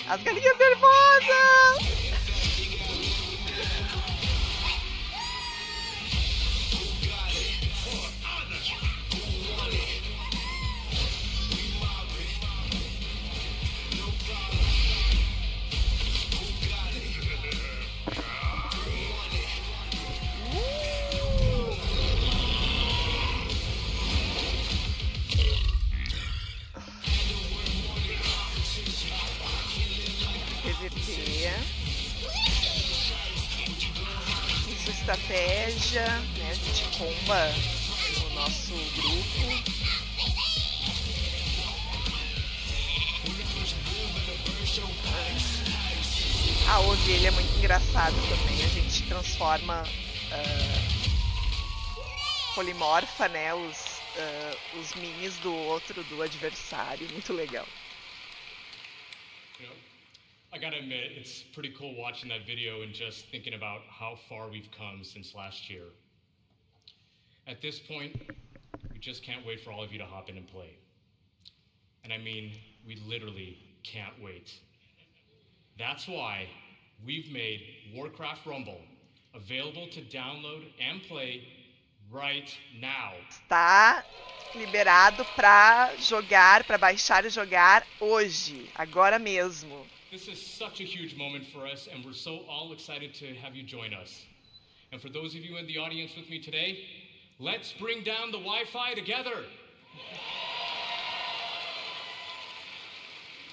[SPEAKER 2] As galinhas nervosas! Isso, estratégia, né? A gente comba no nosso grupo. A ovelha é muito engraçada também. A gente transforma polimorfa, né? os minis do adversário, muito legal.
[SPEAKER 4] I gotta admit, it's pretty cool watching that video and just thinking about how far we've come since last year. At this point, we just can't wait for all of you to hop in and play. And I mean, we literally can't wait. That's why we've made Warcraft Rumble available to download and play right now.
[SPEAKER 2] Está liberado para jogar, para baixar e jogar hoje, agora mesmo.
[SPEAKER 4] This is such a huge moment for us, and we're so all excited to have you join us. And for those of you in the audience with me today, let's bring down the Wi-Fi together.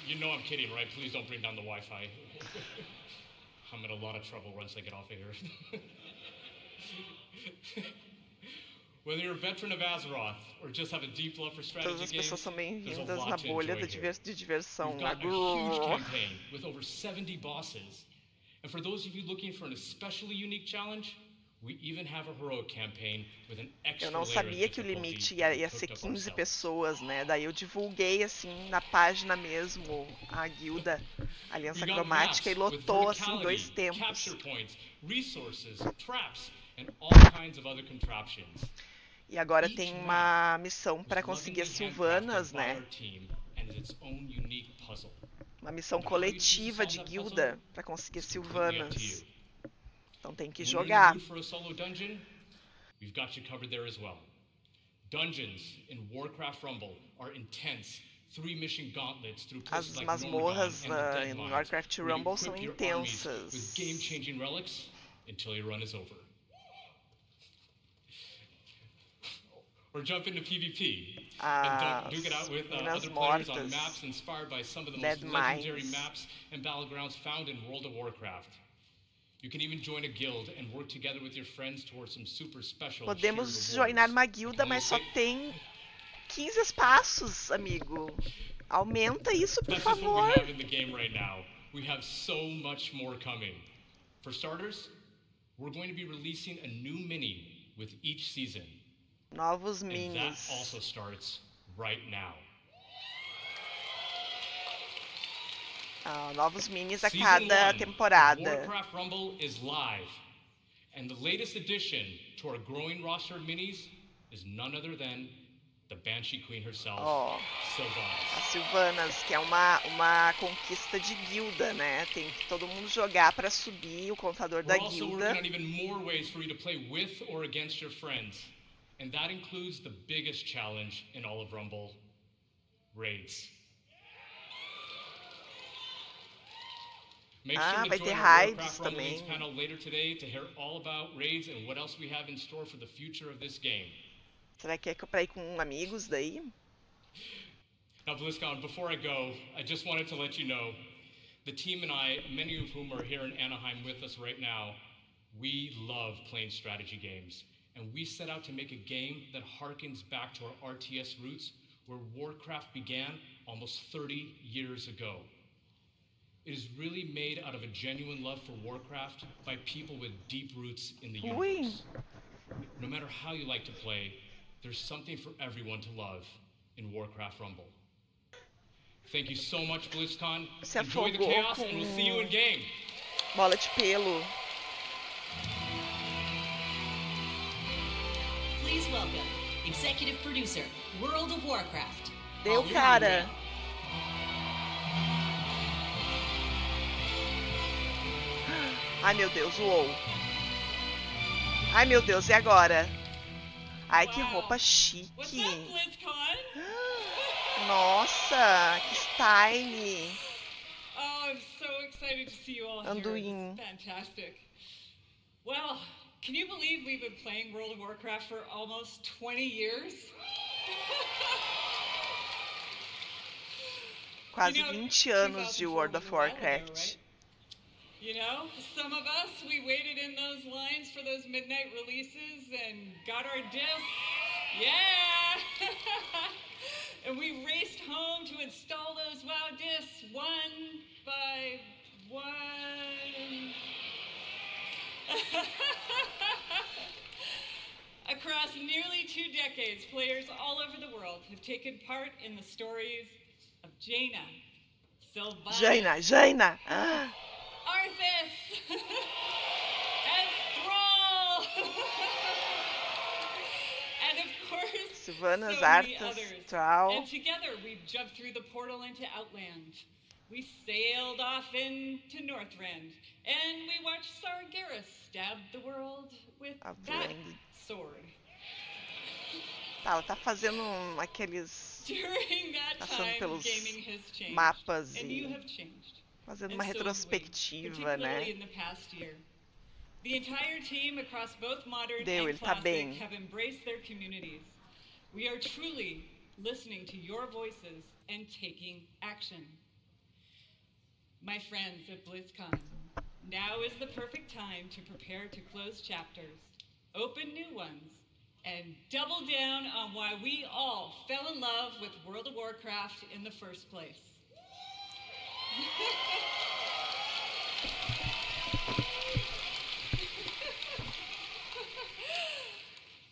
[SPEAKER 4] You know I'm kidding, right? Please don't bring down the Wi-Fi. I'm in a lot of trouble once I get off of here. Whether you're a veteran of Azeroth or just have a deep love for strategy
[SPEAKER 2] Todas as
[SPEAKER 4] games,
[SPEAKER 2] pessoas são
[SPEAKER 4] there's a
[SPEAKER 2] bem-vindas
[SPEAKER 4] lot
[SPEAKER 2] na
[SPEAKER 4] to
[SPEAKER 2] bolha
[SPEAKER 4] enjoy here.
[SPEAKER 2] de diversão.
[SPEAKER 4] We've got a huge campaign with over 70 bosses. And for those of you looking for an especially unique challenge, we even have a heroic campaign with an extra
[SPEAKER 2] Eu não
[SPEAKER 4] layer of
[SPEAKER 2] sabia que o
[SPEAKER 4] difficulty
[SPEAKER 2] limite
[SPEAKER 4] that we
[SPEAKER 2] ia ser
[SPEAKER 4] cooked up
[SPEAKER 2] 15
[SPEAKER 4] ourselves.
[SPEAKER 2] pessoas, né? Daí eu divulguei, assim, na página mesmo, a guilda Aliança
[SPEAKER 4] We got
[SPEAKER 2] Cromática e
[SPEAKER 4] maps with
[SPEAKER 2] lotou, assim, 2
[SPEAKER 4] verticality,
[SPEAKER 2] tempos.
[SPEAKER 4] capture points, resources, traps, and all kinds of other contraptions.
[SPEAKER 2] E agora tem uma missão para conseguir as Sylvanas, né? Uma missão coletiva de guilda para conseguir as Sylvanas. Então tem que jogar.
[SPEAKER 4] We've got you covered there as well. Dungeons in Warcraft Rumble are intense, 3-mission gauntlets through places
[SPEAKER 2] As
[SPEAKER 4] like
[SPEAKER 2] masmorras
[SPEAKER 4] Rhodogon and the
[SPEAKER 2] em
[SPEAKER 4] Deadmines,
[SPEAKER 2] Warcraft
[SPEAKER 4] where you
[SPEAKER 2] Rumble são
[SPEAKER 4] equip your armies
[SPEAKER 2] intensas.
[SPEAKER 4] with game-changing relics until your run is over. Or jump into PvP and duke it out with other players on maps inspired by some of the most legendary maps and battlegrounds found in World of Warcraft. You can even join a guild and work together with your friends towards some super special
[SPEAKER 2] Podemos joinar uma guilda, mas só tem 15 espaços, amigo. Aumenta isso, por favor.
[SPEAKER 4] That's just what we have in the game right now. We have so much more coming. For starters, we're going to be releasing a new mini with each season.
[SPEAKER 2] Novos
[SPEAKER 4] And that
[SPEAKER 2] minis.
[SPEAKER 4] also starts right now.
[SPEAKER 2] Novos minis a
[SPEAKER 4] Season
[SPEAKER 2] cada
[SPEAKER 4] 1
[SPEAKER 2] temporada.
[SPEAKER 4] of Warcraft Rumble is live. And the latest addition to our growing roster of minis is none other than the Banshee Queen herself, Sylvanas.
[SPEAKER 2] As Sylvanas, que é uma conquista de guilda, né? Tem que todo mundo jogar para subir o contador da
[SPEAKER 4] We're also
[SPEAKER 2] guilda.
[SPEAKER 4] working on even more ways for you to play with or against your friends. And that includes the biggest challenge in all of Rumble, raids. Make sure to
[SPEAKER 2] vai
[SPEAKER 4] join
[SPEAKER 2] ter
[SPEAKER 4] our
[SPEAKER 2] raids
[SPEAKER 4] Warcraft Rumble Leagues
[SPEAKER 2] também.
[SPEAKER 4] panel later today to hear all about raids and what else we have in store for the future of this game.
[SPEAKER 2] Será que é pra ir com amigos daí?
[SPEAKER 4] Now, BlizzCon, before I go, I just wanted to let you know, the team and I, many of whom are here in Anaheim with us right now, we love playing strategy games. And we set out to make a game that harkens back to our RTS roots, where Warcraft began almost 30 years ago. It is really made out of a genuine love for Warcraft by people with deep roots in the universe. No matter how you like to play, there's something for everyone to love in Warcraft Rumble. Thank you so much, BlizzCon.
[SPEAKER 2] Se
[SPEAKER 4] Enjoy the
[SPEAKER 2] afogou
[SPEAKER 4] chaos, and we'll see you in game.
[SPEAKER 2] Bola de pelo.
[SPEAKER 12] Please welcome Executive Producer, World of Warcraft.
[SPEAKER 2] Deu, cara. Ai, meu Deus, uou. Ai, meu Deus, e agora? Ai, que roupa chique. Nossa, que style.
[SPEAKER 18] Oh, I'm so excited to see you all here.
[SPEAKER 2] Anduin.
[SPEAKER 18] It's fantastic. Well, can you believe we've been playing World of Warcraft for almost 20 years?
[SPEAKER 2] Quase 20 anos de World of Warcraft.
[SPEAKER 18] You know, some of us, we waited in those lines for those midnight releases and got our discs. Yeah! And we raced home to install those WoW discs one by one. Across nearly 2 decades, players all over the world have taken part in the stories of Jaina, Sylvanas,
[SPEAKER 2] Jaina.
[SPEAKER 18] Arthas, and Thrall, and of course,
[SPEAKER 2] Sylvanas,
[SPEAKER 18] so many
[SPEAKER 2] Arthas,
[SPEAKER 18] others.
[SPEAKER 2] Thrall.
[SPEAKER 18] And together we've jumped through the portal into Outland. We sailed off into Northrend, and we watched Sargeras stab the world with that sword.
[SPEAKER 2] Tá, ela tá fazendo aqueles...
[SPEAKER 18] During that
[SPEAKER 2] passando
[SPEAKER 18] time,
[SPEAKER 2] pelos
[SPEAKER 18] gaming has changed,
[SPEAKER 2] mapas
[SPEAKER 18] and you
[SPEAKER 2] e
[SPEAKER 18] have changed.
[SPEAKER 2] fazendo
[SPEAKER 18] And
[SPEAKER 2] uma
[SPEAKER 18] so have we,
[SPEAKER 2] retrospectiva, né?
[SPEAKER 18] particularly in the past year. The entire team across both modern
[SPEAKER 2] Deu,
[SPEAKER 18] and
[SPEAKER 2] ele tá
[SPEAKER 18] classic
[SPEAKER 2] bem.
[SPEAKER 18] have embraced their communities. We are truly listening to your voices and taking action. My friends at BlizzCon, now is the perfect time to prepare to close chapters, open new ones, and double down on why we all fell in love with World of Warcraft in the first place.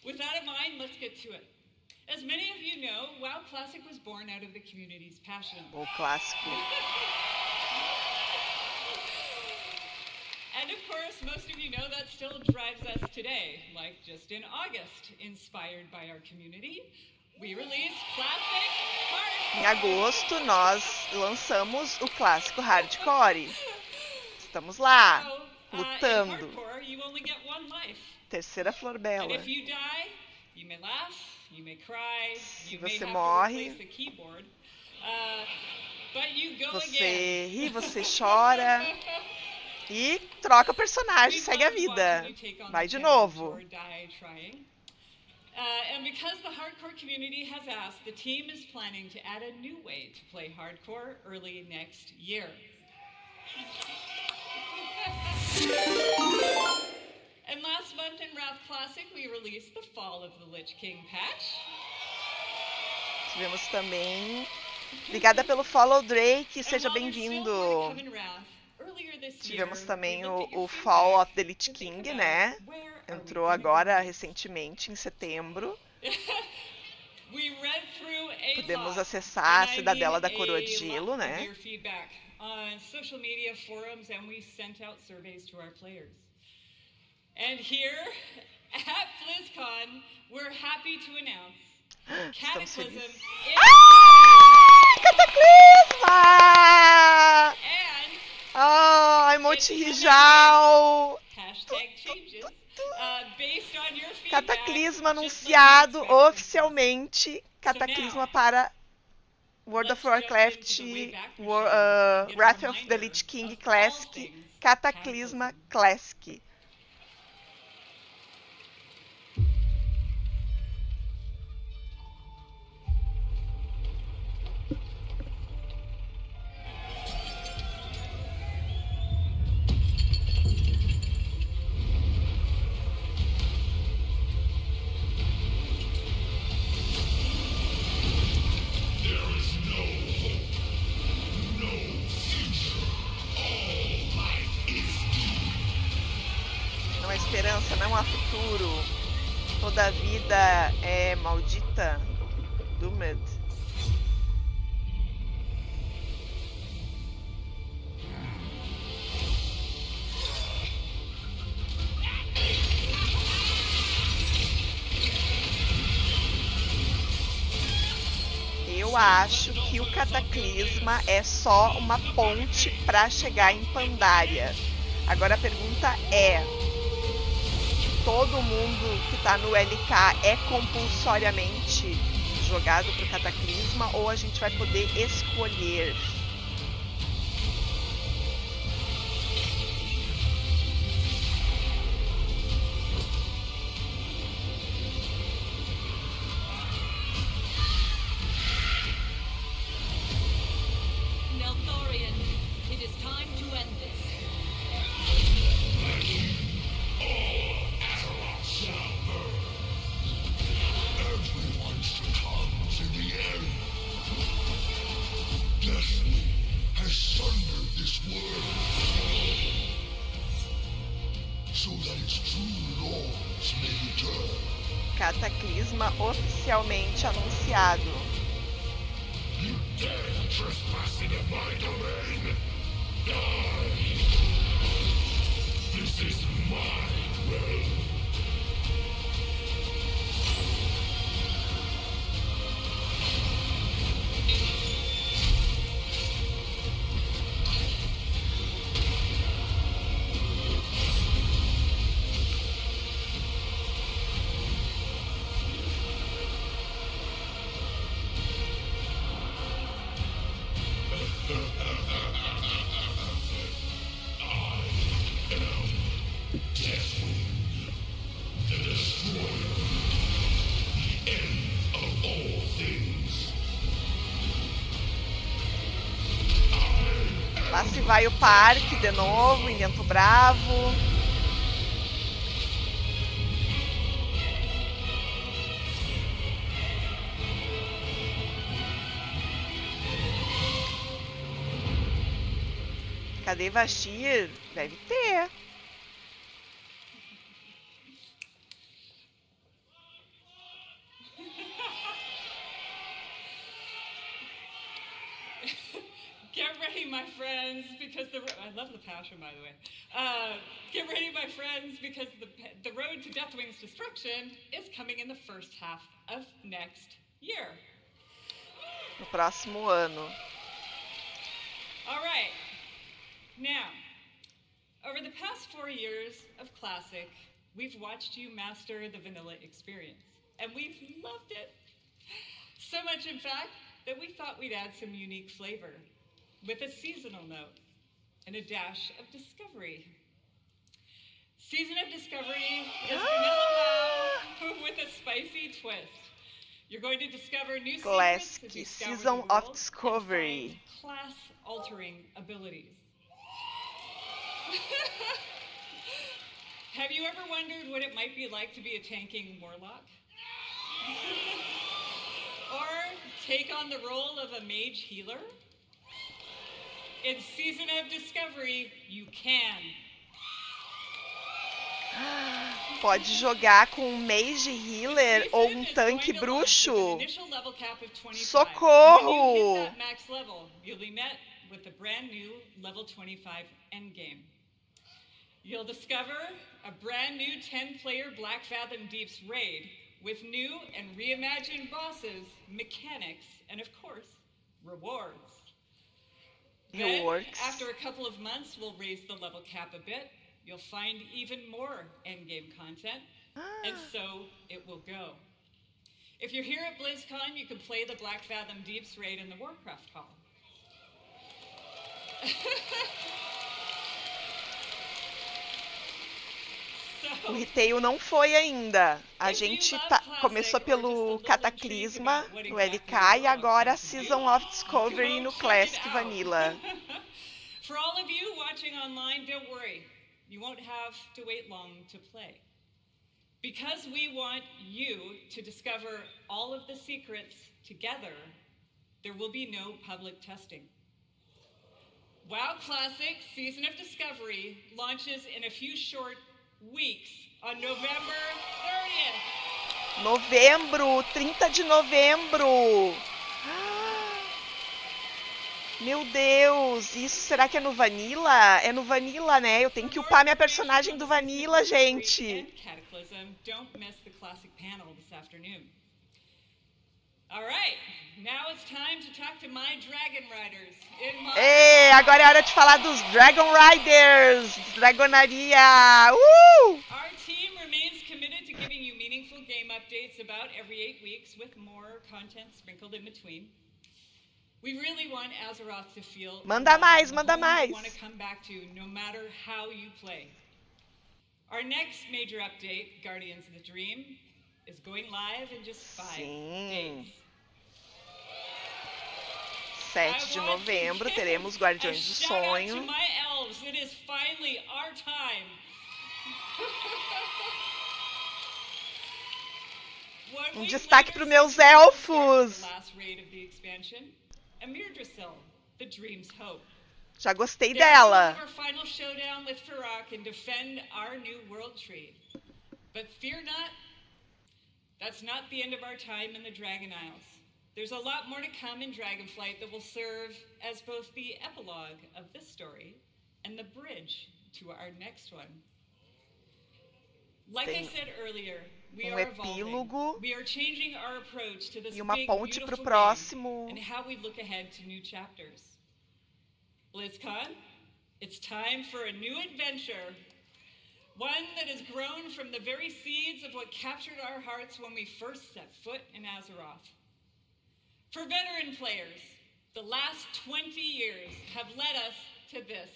[SPEAKER 18] With that in mind, let's get to it. As many of you know, WoW Classic was born out of the community's passion.
[SPEAKER 2] O clássico.
[SPEAKER 18] And of course, most of you know that still drives us today. Like just in August, inspired by our community, we released Classic Hardcore.
[SPEAKER 2] Em agosto, nós lançamos o clássico Hardcore. Estamos lá, lutando.
[SPEAKER 18] In Hardcore, you only get one life.
[SPEAKER 2] Terceira flor
[SPEAKER 18] And
[SPEAKER 2] bela.
[SPEAKER 18] if you die, you may laugh, you may cry, you may
[SPEAKER 2] você
[SPEAKER 18] have
[SPEAKER 2] morre,
[SPEAKER 18] to replace the keyboard, but you go
[SPEAKER 2] você
[SPEAKER 18] again.
[SPEAKER 2] ri, você chora e troca o personagem, segue a vida. Vai de novo.
[SPEAKER 18] And because the hardcore community has asked, the team is planning to add a new way to play hardcore early next year. And last month in Wrath Classic, we released the Fall of the Lich King patch.
[SPEAKER 2] Tivemos também... Obrigada pelo follow, Drake. Seja bem-vindo. Tivemos também o Fall of the Lich King, né? Entrou agora recentemente, em setembro. Podemos acessar a Cidadela da Coroa de Gelo, né?
[SPEAKER 18] On social media forums, and we sent out surveys to our players. And here at BlizzCon, we're happy to announce Cataclysm is
[SPEAKER 2] Cataclysma! Oh, emote Rijal!
[SPEAKER 18] #changes based on your feedback.
[SPEAKER 2] Cataclysma anunciado oficialmente. Cataclysma para World of Warcraft, Wrath of the Lich King Classic, Cataclysma Classic. Não há esperança, não há futuro. Toda a vida é maldita. Doomed. Eu acho que o Cataclysma é só uma ponte para chegar em Pandaria. Agora a pergunta é: todo mundo que tá no LK é compulsoriamente jogado pro Cataclysma ou a gente vai poder escolher?
[SPEAKER 12] Nelthorian, it is time to end this.
[SPEAKER 9] Everyone succumbs in the end. Destiny
[SPEAKER 2] Cataclisma oficialmente anunciado.
[SPEAKER 9] You dare trespass into my domain? Die! This is my realm.
[SPEAKER 2] Lá se vai o parque de novo, em Vento Bravo. Cadê Vashtir? Deve ter.
[SPEAKER 18] Get ready, my friends, because I love the passion, by the way. Get ready, my friends, because the road to Deathwing's destruction is coming in the first half of next year.
[SPEAKER 2] No próximo ano.
[SPEAKER 18] All right. Now, over the past 4 years of Classic, we've watched you master the vanilla experience, and we've loved it. So much, in fact, that we thought we'd add some unique flavor with a seasonal note and a dash of discovery. Season of Discovery is vanilla wow with a spicy twist. You're going to discover new secrets as you scour
[SPEAKER 2] Season
[SPEAKER 18] the world
[SPEAKER 2] of Discovery.
[SPEAKER 18] and find class-altering abilities. Have you ever wondered what it might be like to be a tanking warlock? Or take on the role of a mage healer? In Season of Discovery, you can.
[SPEAKER 2] Pode jogar com um mage healer ou um tanque bruxo. Socorro!
[SPEAKER 18] When you hit that max level, you'll be met with the brand new level 25 endgame. You'll discover a brand new 10-player Black Fathom Deeps raid with new and reimagined bosses, mechanics, and of course, rewards. Then, after a couple of months, we'll raise the level cap a bit. You'll find even more endgame content, and so it will go. If you're here at BlizzCon, you can play the Black Fathom Deeps raid in the Warcraft Hall.
[SPEAKER 2] O retail não foi ainda. A gente começou pelo Cataclisma no LK e agora a Season of Discovery no Classic Vanilla.
[SPEAKER 18] For all of you watching online, don't worry. You won't have to wait long to play. Because we want you to discover all of the secrets together, there will be no public testing. WoW Classic Season of Discovery launches in a few short weeks on November 30th.
[SPEAKER 2] Novembro, 30 de novembro. Meu Deus, isso será que é no Vanilla? É no Vanilla, né? Eu tenho que upar minha personagem do Vanilla, gente.
[SPEAKER 18] Don't miss the classic panel this afternoon. All right, now it's time to talk to my Dragon Riders.
[SPEAKER 2] Ei, agora é hora de falar dos Dragon Riders, Dragonaria.
[SPEAKER 18] Our team remains committed to giving you meaningful game updates about every 8 weeks with more content sprinkled in between. We really want Azeroth to feel
[SPEAKER 2] manda mais, manda mais.
[SPEAKER 18] Want to come back to no matter how you play. Our next major update, Guardians of the Dream, is going live in just 5 days.
[SPEAKER 2] 7 de novembro teremos Guardiões do Sonho. Destaque para os meus elfos. Já gostei dela.
[SPEAKER 18] That's not the end of our time in the Dragon Isles. There's a lot more to come in Dragonflight that will serve as both the epilogue of this story and the bridge to our next one. Like I said earlier, we are evolving. We are changing our approach to this big, beautiful game and how we look ahead to new chapters. BlizzCon, it's time for a new adventure. One that has grown from the very seeds of what captured our hearts when we first set foot in Azeroth. For veteran players, the last 20 years have led us to this.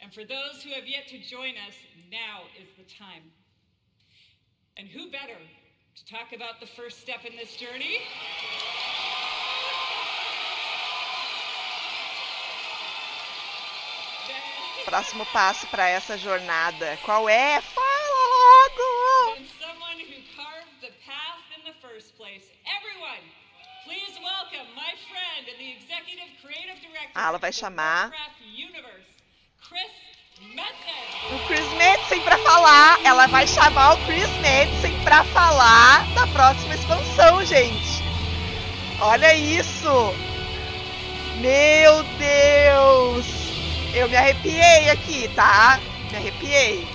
[SPEAKER 18] And for those who have yet to join us, now is the time. And who better to talk about the first step in this journey?
[SPEAKER 2] Próximo passo para essa jornada. Qual é? Fala logo!
[SPEAKER 18] Someone who carved the path in the first place. Everyone, please welcome my friend and the executive creative director
[SPEAKER 2] ela vai chamar
[SPEAKER 18] o
[SPEAKER 2] Chris Metzen para falar. Ela vai chamar o Chris Metzen para falar da próxima expansão, gente. Olha isso! Meu Deus! Eu me arrepiei aqui, tá? Me arrepiei.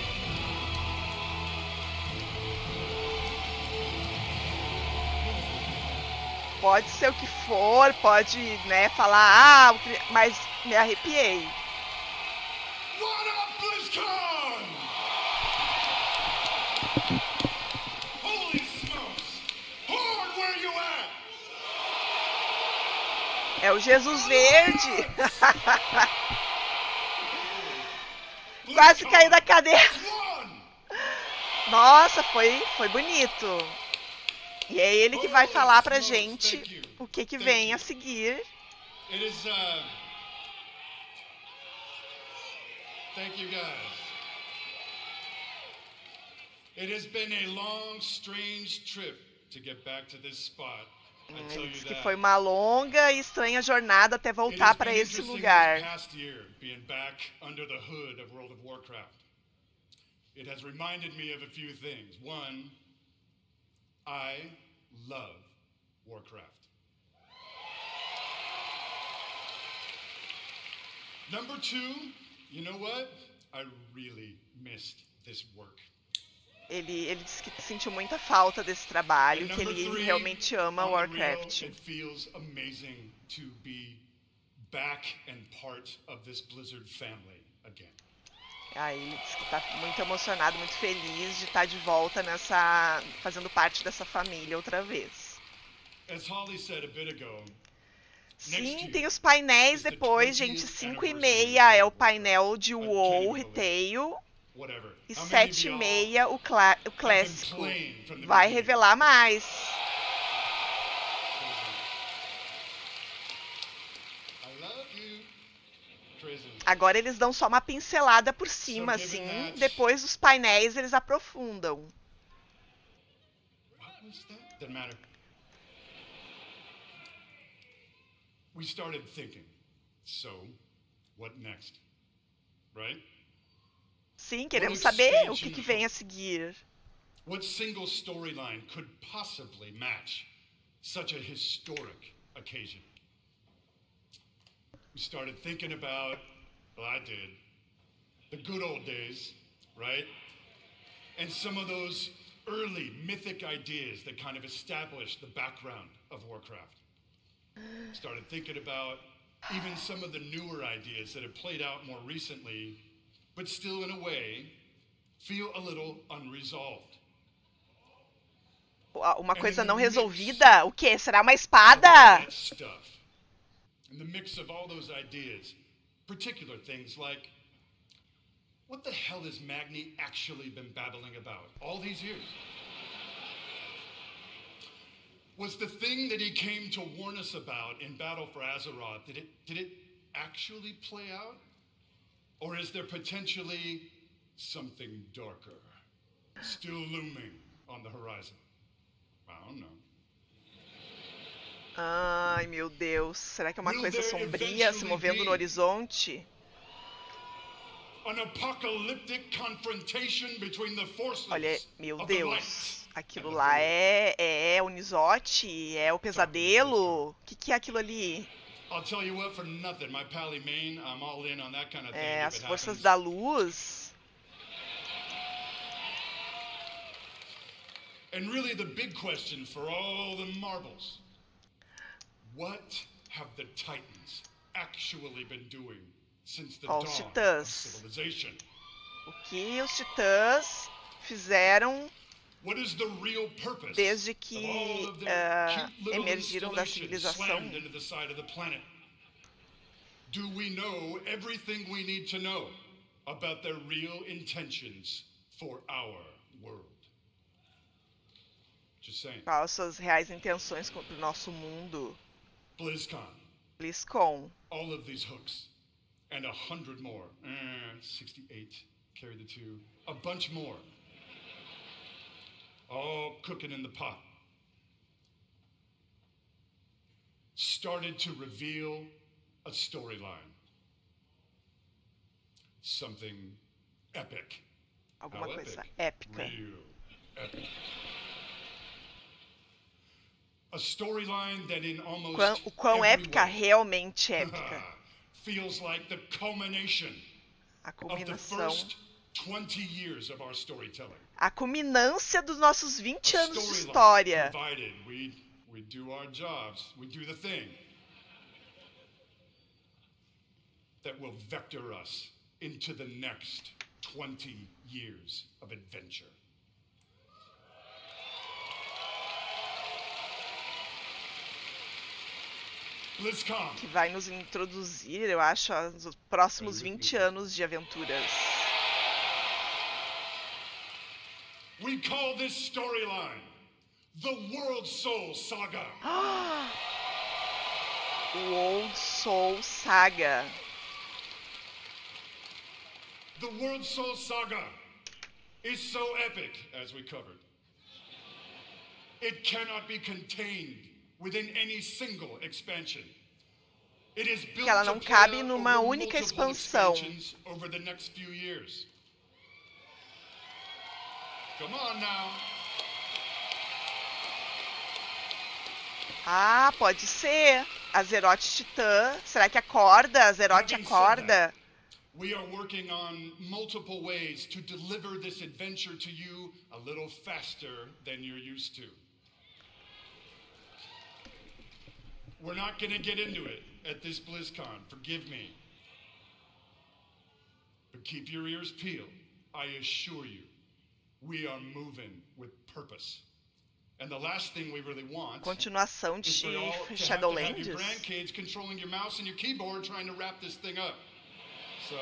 [SPEAKER 2] Pode ser o que for, pode, né, falar, mas me arrepiei.
[SPEAKER 9] What up, BlizzCon? Holy smokes! Horde, where you at?
[SPEAKER 2] É o Jesus Verde. Quase caí da cadeira. Nossa, foi bonito. E é ele que vai falar pra gente o que vem a seguir.
[SPEAKER 9] Thank you guys. It has been a long, strange trip to get back to this spot.
[SPEAKER 2] Ele disse que foi uma longa e estranha jornada até voltar para esse lugar.
[SPEAKER 9] It has reminded me of a few things. One, I love Warcraft. Number two, you know what? I really missed this work.
[SPEAKER 2] Ele disse que sentiu muita falta desse trabalho, que ele realmente ama Warcraft.
[SPEAKER 9] It feels amazing to be back and part of this Blizzard family again.
[SPEAKER 2] Aí ele disse que está muito emocionado, muito feliz de estar de volta fazendo parte dessa família outra vez.
[SPEAKER 9] As Holly said a bit ago,
[SPEAKER 2] sim, tem os painéis depois, gente. 5h30 é o painel de WoW Retail. E 7h30 o clássico. Vai revelar mais. Agora eles dão só uma pincelada por cima, assim. Depois os painéis eles aprofundam.
[SPEAKER 9] We started thinking, so what next? Right?
[SPEAKER 2] Sim, queremos saber o que vem a seguir.
[SPEAKER 9] What single storyline could possibly match such a historic occasion? We started thinking about, well, I did, the good old days, right? And some of those early mythic ideas that kind of established the background of Warcraft. Started thinking about even some of the newer ideas that have played out more recently, but still in a way feel a little unresolved.
[SPEAKER 2] Uma coisa não resolvida? O quê? Será uma espada?
[SPEAKER 9] In the mix of all those ideas, particular things like, what the hell has Magni actually been babbling about all these years? Was the thing that he came to warn us about in Battle for Azeroth, did it actually play out? Or is there potentially something darker still looming on the horizon? I don't know.
[SPEAKER 2] Ai, meu Deus. Será que é uma coisa sombria se movendo no horizonte?
[SPEAKER 9] An apocalyptic confrontation between the forces.
[SPEAKER 2] Olha, meu Deus. Aquilo lá é o Nisote? É o pesadelo? O que é aquilo ali?
[SPEAKER 19] I'll tell you what, for nothing, my pally Maine, I'm all in on that kind of thing.
[SPEAKER 2] É,
[SPEAKER 19] if
[SPEAKER 2] as
[SPEAKER 19] it
[SPEAKER 2] forças
[SPEAKER 19] happens.
[SPEAKER 2] da luz.
[SPEAKER 19] And really the big question for all the marbles. What have the Titans actually been doing since the dawn
[SPEAKER 2] Os
[SPEAKER 19] of
[SPEAKER 2] titãs.
[SPEAKER 19] civilization?
[SPEAKER 2] O que os titãs fizeram
[SPEAKER 19] What is the real purpose
[SPEAKER 2] desde
[SPEAKER 19] of
[SPEAKER 2] que
[SPEAKER 19] all of their cute little
[SPEAKER 2] emergiram da
[SPEAKER 19] installations
[SPEAKER 2] civilização?
[SPEAKER 19] slammed into the side of the planet? Do we know everything we need to know about their real intentions for our world? Just saying.
[SPEAKER 2] Quais suas reais intenções contra o nosso mundo?
[SPEAKER 19] BlizzCon.
[SPEAKER 2] BlizzCon.
[SPEAKER 19] All of these hooks. And 100 more. 68. Carry the 2. A bunch more. All cooking in the pot. Started to reveal a storyline. Something epic.
[SPEAKER 2] Alguma
[SPEAKER 19] How
[SPEAKER 2] coisa
[SPEAKER 19] epic?
[SPEAKER 2] épica.
[SPEAKER 19] Real epic. A storyline that in almost
[SPEAKER 2] O quão
[SPEAKER 19] every
[SPEAKER 2] épica,
[SPEAKER 19] way
[SPEAKER 2] realmente épica.
[SPEAKER 19] feels like the culmination
[SPEAKER 2] A
[SPEAKER 19] of the
[SPEAKER 2] culminação.
[SPEAKER 19] first 20 years of our storytelling.
[SPEAKER 2] A culminância dos nossos 20
[SPEAKER 19] A
[SPEAKER 2] anos de
[SPEAKER 19] storyline
[SPEAKER 2] história.
[SPEAKER 19] provided we do our jobs, we do the thing that will vector us into the next 20 years of adventure. BlizzCon.
[SPEAKER 2] Que vai nos introduzir, eu acho, aos próximos 20 anos de aventuras.
[SPEAKER 19] We call this storyline the World Soul Saga.
[SPEAKER 2] O Old Soul Saga.
[SPEAKER 19] The World Soul Saga is so epic, as we covered. It cannot be contained within any single expansion. It is built
[SPEAKER 2] Que ela não
[SPEAKER 19] to
[SPEAKER 2] cabe
[SPEAKER 19] play out
[SPEAKER 2] numa
[SPEAKER 19] over
[SPEAKER 2] única
[SPEAKER 19] multiple
[SPEAKER 2] expansão.
[SPEAKER 19] expansions over the next few years. Come on now.
[SPEAKER 2] Ah, pode ser. A Zerote Titã. Será que acorda? A Zerote
[SPEAKER 19] Having said
[SPEAKER 2] acorda?
[SPEAKER 19] that, we are working on multiple ways to deliver this adventure to you a little faster than you're used to. We're not going to get into it at this BlizzCon, forgive me. But keep your ears peeled. I assure you, we are moving with purpose. And the last thing we really want
[SPEAKER 2] Continuação
[SPEAKER 19] is
[SPEAKER 2] de
[SPEAKER 19] for y'all to have your
[SPEAKER 2] Shadowlands.
[SPEAKER 19] grandkids controlling your mouse and your keyboard trying to wrap this thing up. So,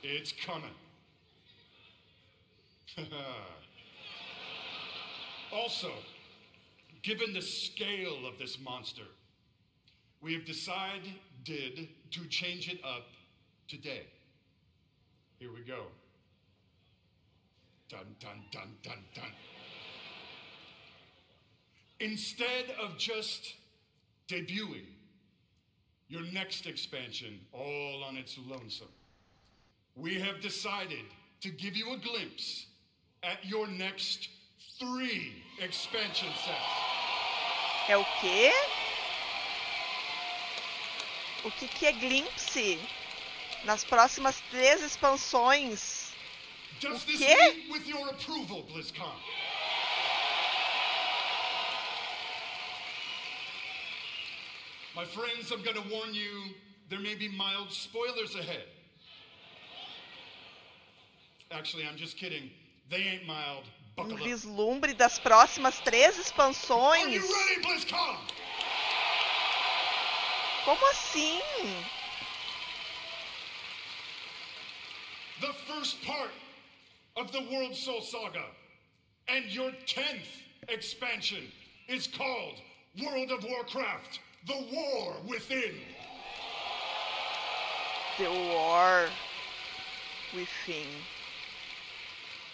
[SPEAKER 19] it's coming. Also, given the scale of this monster, we have decided to change it up today. Here we go. Dun, dun, dun, dun, dun. Instead of just debuting your next expansion all on its lonesome, we have decided to give you a glimpse at your next 3 expansion sets.
[SPEAKER 2] É o quê? O que é glimpse? Nas próximas 3 expansões.
[SPEAKER 19] Does
[SPEAKER 2] O
[SPEAKER 19] this
[SPEAKER 2] quê?
[SPEAKER 19] meet with your approval, BlizzCon? My friends, I'm going to warn you, there may be mild spoilers ahead. Actually, I'm just kidding. They ain't mild. Buckle up.
[SPEAKER 2] Vislumbre das próximas 3
[SPEAKER 19] Are
[SPEAKER 2] expansões.
[SPEAKER 19] you ready, BlizzCon?
[SPEAKER 2] Como assim?
[SPEAKER 19] The first part of the World Soul Saga and your 10th expansion is called World of Warcraft, The War Within.
[SPEAKER 2] The War Within.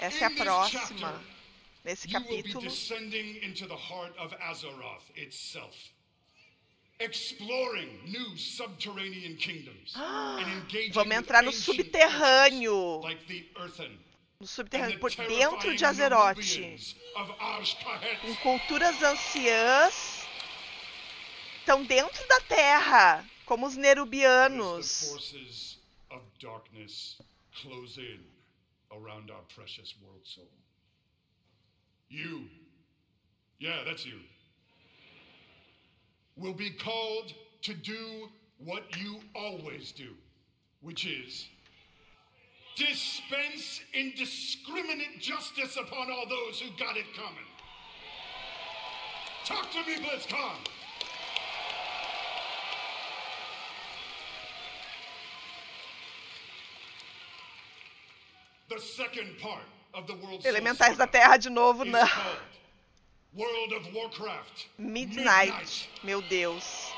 [SPEAKER 2] Essa é a
[SPEAKER 19] In this
[SPEAKER 2] próxima.
[SPEAKER 19] chapter,
[SPEAKER 2] Nesse
[SPEAKER 19] you will be
[SPEAKER 2] capítulo,
[SPEAKER 19] descending into the heart of Azeroth itself, exploring new subterranean kingdoms, and engaging
[SPEAKER 2] vamos
[SPEAKER 19] with
[SPEAKER 2] entrar no
[SPEAKER 19] ancient
[SPEAKER 2] subterrâneo.
[SPEAKER 19] cultures like the Earthen,
[SPEAKER 2] no subterrâneo, por dentro de Azeroth, com culturas anciãs, estão dentro da Terra, como os Nerubianos.
[SPEAKER 19] That's you. Will be called to do what you always do, which is dispense indiscriminate justice upon all those who got it coming. Talk to me, Blizzcon! The second part of the world's
[SPEAKER 2] Elementais da Terra de novo, não.
[SPEAKER 19] World of Warcraft.
[SPEAKER 2] Midnight. Meu Deus.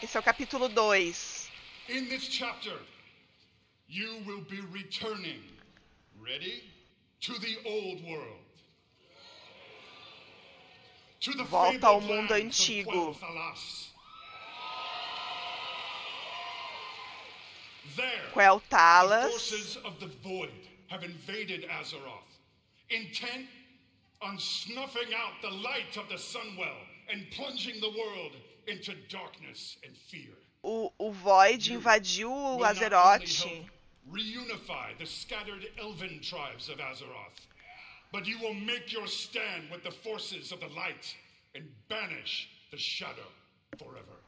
[SPEAKER 2] Esse é o capítulo 2.
[SPEAKER 19] In this chapter, you will be returning, ready, to the old world. To the
[SPEAKER 2] Volta ao mundo antigo.
[SPEAKER 19] There, the forces of the void have invaded Azeroth, intent on snuffing out the light of the Sunwell and plunging the world into darkness and fear.
[SPEAKER 2] O Void invadiu Azeroth.
[SPEAKER 19] Reunify the scattered elven tribes of Azeroth, but you will make your stand with the forces of the light and banish the shadow forever.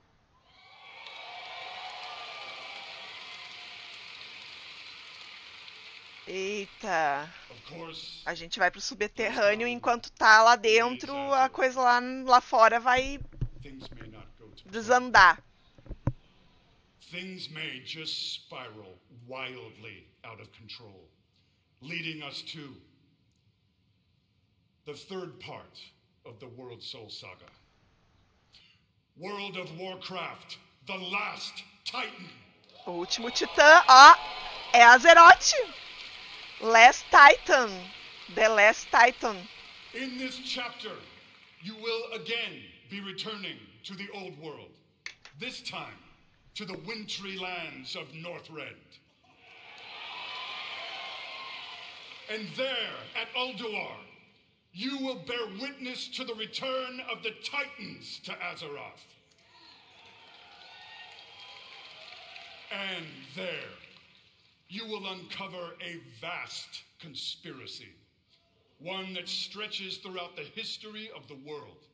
[SPEAKER 2] Eita, a gente vai pro subterrâneo, enquanto tá lá dentro, a coisa lá fora vai desandar.
[SPEAKER 19] Things may just spiral wildly out of control, leading us to the third part of the World Soul Saga. World of Warcraft, the last Titan.
[SPEAKER 2] O último titã, ó, é Azeroth. Last Titan, the last Titan.
[SPEAKER 19] In this chapter, you will again be returning to the old world. This time, to the wintry lands of Northrend. And there, at Ulduar, you will bear witness to the return of the Titans to Azeroth. And there, you will uncover a vast conspiracy, one that stretches throughout the history of the world,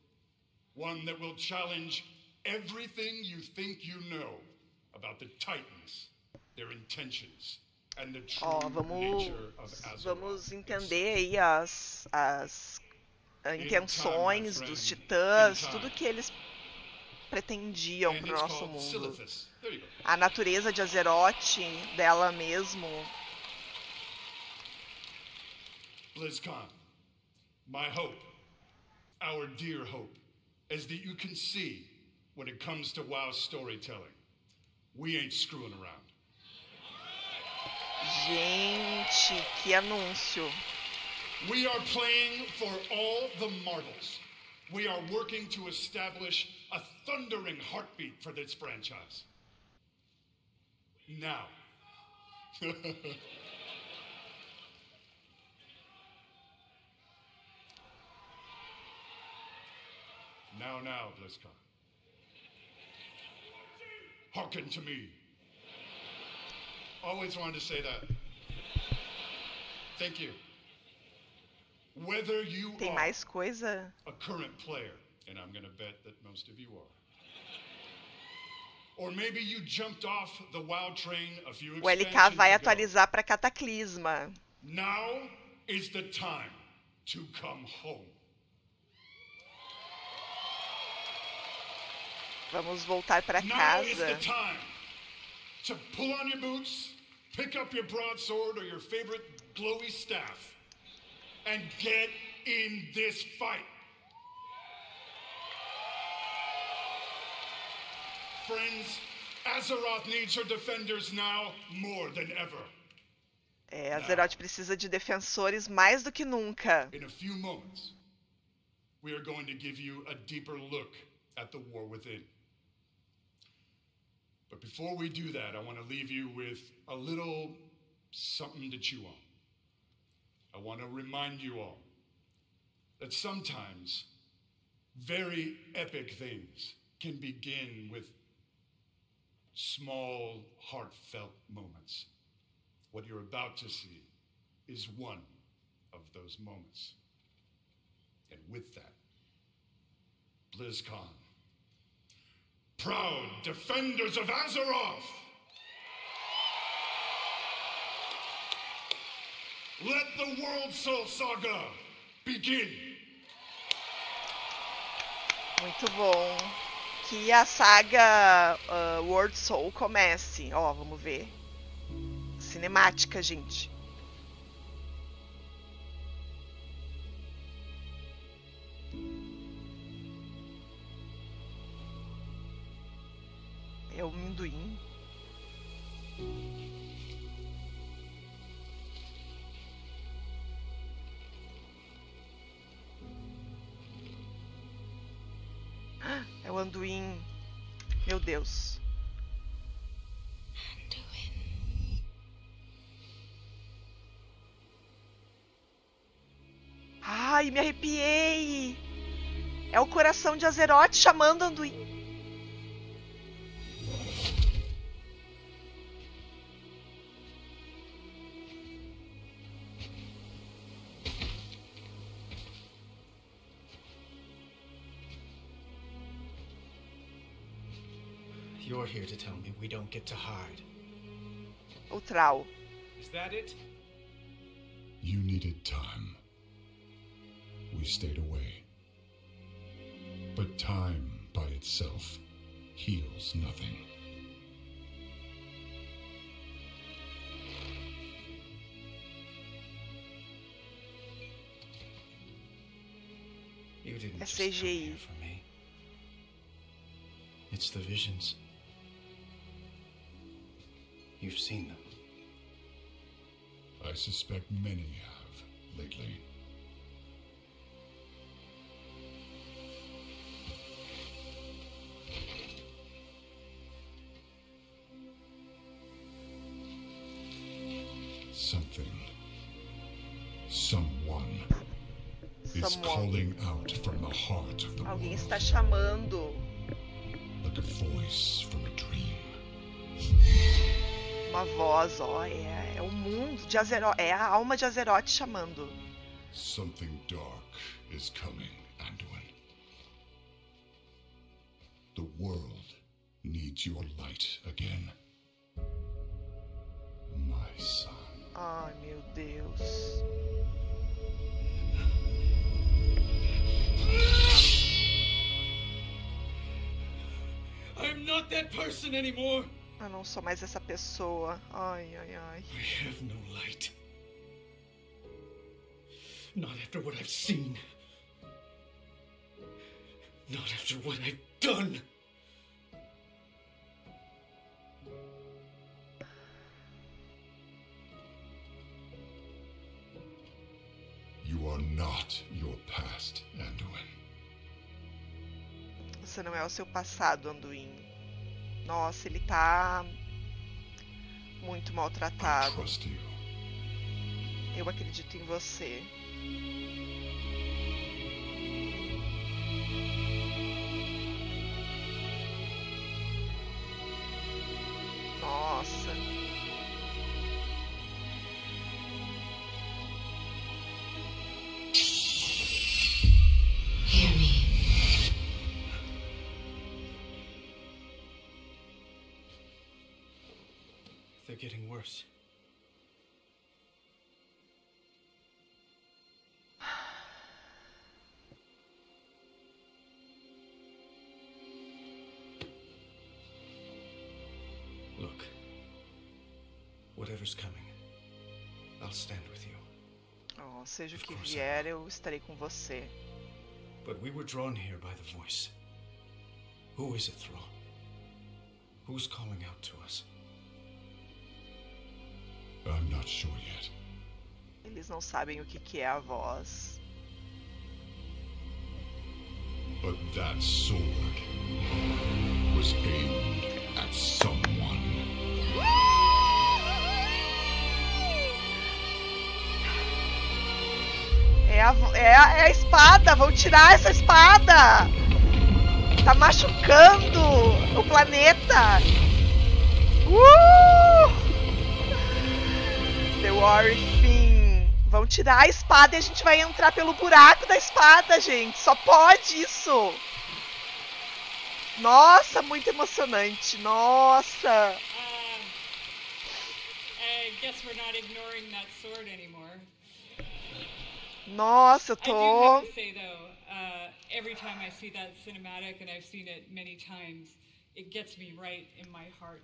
[SPEAKER 19] one that will challenge everything you think you know about the Titans, their intentions, and the true nature of Azeroth.
[SPEAKER 2] Vamos entender aí as intenções dos titãs, tudo que eles pretendiam pro nosso mundo. A natureza de Azeroth, dela mesmo.
[SPEAKER 19] BlizzCon, my hope, our dear hope, is that you can see when it comes to WoW storytelling, we ain't screwing around.
[SPEAKER 2] Gente, que anúncio.
[SPEAKER 19] We are playing for all the marbles. We are working to establish a thundering heartbeat for this franchise. Now. Now, BlizzCon. Hearken to me. Always wanted to say that. Thank you. Whether you
[SPEAKER 2] Tem mais coisa?
[SPEAKER 19] A current player, and I'm going to bet that most of you are. Or maybe you jumped off the WoW train a few
[SPEAKER 2] O LK vai atualizar para Cataclisma.
[SPEAKER 19] Now is the time to come home.
[SPEAKER 2] Vamos voltar para
[SPEAKER 19] Now is
[SPEAKER 2] casa.
[SPEAKER 19] the time to pull on your boots, pick up your broadsword or your favorite glowy staff, and get in this fight. Friends, Azeroth needs her defenders now more than ever.
[SPEAKER 2] Azeroth precisa de defensores mais do que nunca.
[SPEAKER 19] In a few moments, we are going to give you a deeper look at the war within. But before we do that, I want to leave you with a little something to chew on. I want to remind you all that sometimes very epic things can begin with small, heartfelt moments. What you're about to see is one of those moments. And with that, BlizzCon, proud defenders of Azeroth, let the World Soul Saga begin.
[SPEAKER 2] Muito bom. Que a saga World Soul comece. Ó, vamos ver. Cinemática, gente. É o amendoim. É o anduin. Meu Deus. Ai, me arrepiei. É o coração de Azeroth chamando anduin.
[SPEAKER 5] You're here to tell me we don't get to hide.
[SPEAKER 2] O Trau.
[SPEAKER 5] Is that it?
[SPEAKER 9] You needed time. We stayed away. But time by itself heals nothing.
[SPEAKER 5] You didn't
[SPEAKER 2] É
[SPEAKER 5] just come
[SPEAKER 2] CGI.
[SPEAKER 5] here for me. It's the visions. You've seen them.
[SPEAKER 9] I suspect many have lately. Something, someone is calling out from the heart of the
[SPEAKER 2] Alguém
[SPEAKER 9] world,
[SPEAKER 2] está chamando.
[SPEAKER 9] like a voice from a dream.
[SPEAKER 2] Uma voz, ó. É o mundo de Azeroth. É a alma de Azeroth chamando.
[SPEAKER 9] Something dark is coming, Anduin. The world needs your light again. My son.
[SPEAKER 2] Ai, meu Deus.
[SPEAKER 5] I'm not that person anymore.
[SPEAKER 2] Eu não sou mais essa pessoa. Ai, ai, ai.
[SPEAKER 5] I have no light. Not after what I've seen. Not after what I've done.
[SPEAKER 9] You are not your past, Anduin.
[SPEAKER 2] Você não é o seu passado, Anduin. Nossa, ele tá muito maltratado.
[SPEAKER 9] Trust you.
[SPEAKER 2] Eu acredito em você. Nossa.
[SPEAKER 3] Hear me.
[SPEAKER 5] They're getting worse. Look, whatever's coming, I'll stand with you.
[SPEAKER 2] Oh, seja o que vier, eu estarei com você.
[SPEAKER 5] But we were drawn here by the voice. Who is it, Thrall? Who's calling out to us?
[SPEAKER 9] I'm not sure yet.
[SPEAKER 2] Eles não sabem o que é a voz.
[SPEAKER 9] But that sword was aimed at someone.
[SPEAKER 2] É a espada! Vão tirar essa espada! Tá machucando o planeta! The Warrior Thing. Vão tirar a espada e a gente vai entrar pelo buraco da espada, gente. Só pode isso! Nossa, muito emocionante. Nossa!
[SPEAKER 18] I guess we're not ignoring that sword anymore.
[SPEAKER 2] Nossa, eu tô...
[SPEAKER 18] I do have to say though, every time I see that cinematic, and I've seen it many times, it gets me right in my heart.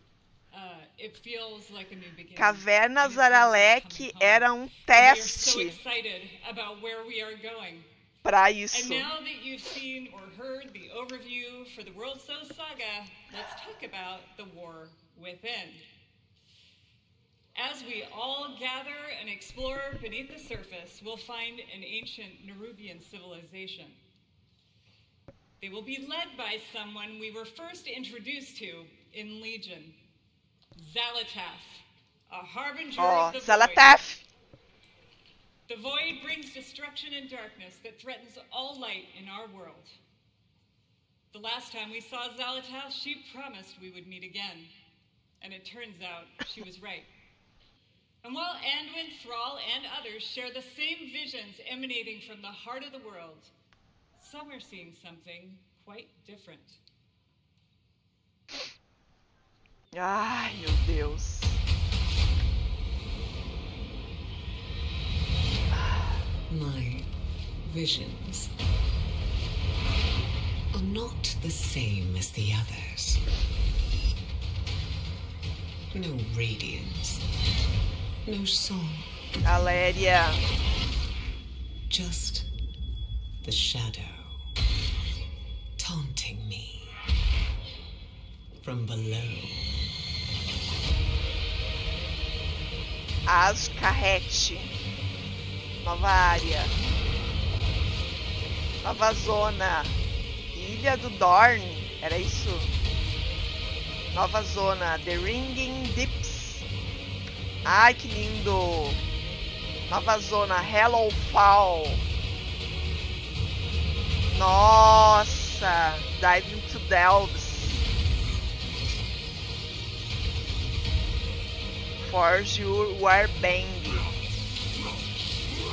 [SPEAKER 18] It feels like a new beginning.
[SPEAKER 2] Caverna Zaralek era um teste.
[SPEAKER 18] We are so excited about where we are going.
[SPEAKER 2] Pra isso.
[SPEAKER 18] And now that you've seen or heard the overview for the World So Saga, let's talk about the war within. As we all gather and explore beneath the surface, we'll find an ancient Nerubian civilization. They will be led by someone we were first introduced to in Legion, Xal'atath, a harbinger of the
[SPEAKER 2] Xal'atath.
[SPEAKER 18] Void. The Void brings destruction and darkness that threatens all light in our world. The last time we saw Xal'atath, she promised we would meet again. And it turns out she was right. And while Anduin, Thrall, and others share the same visions emanating from the heart of the world, some are seeing something quite different.
[SPEAKER 2] Ai, meu Deus.
[SPEAKER 20] My visions are not the same as the others. No radiance, no song.
[SPEAKER 2] Aléria.
[SPEAKER 20] Just the shadow taunting me from below.
[SPEAKER 2] Azkahet. Nova área. Nova zona. Ilha do Dorn. Era isso? Nova zona. The Ringing Deeps. Ai, que lindo. Nova zona. Hallowfall. Nossa. Dive into Delves. Forge Your Warband.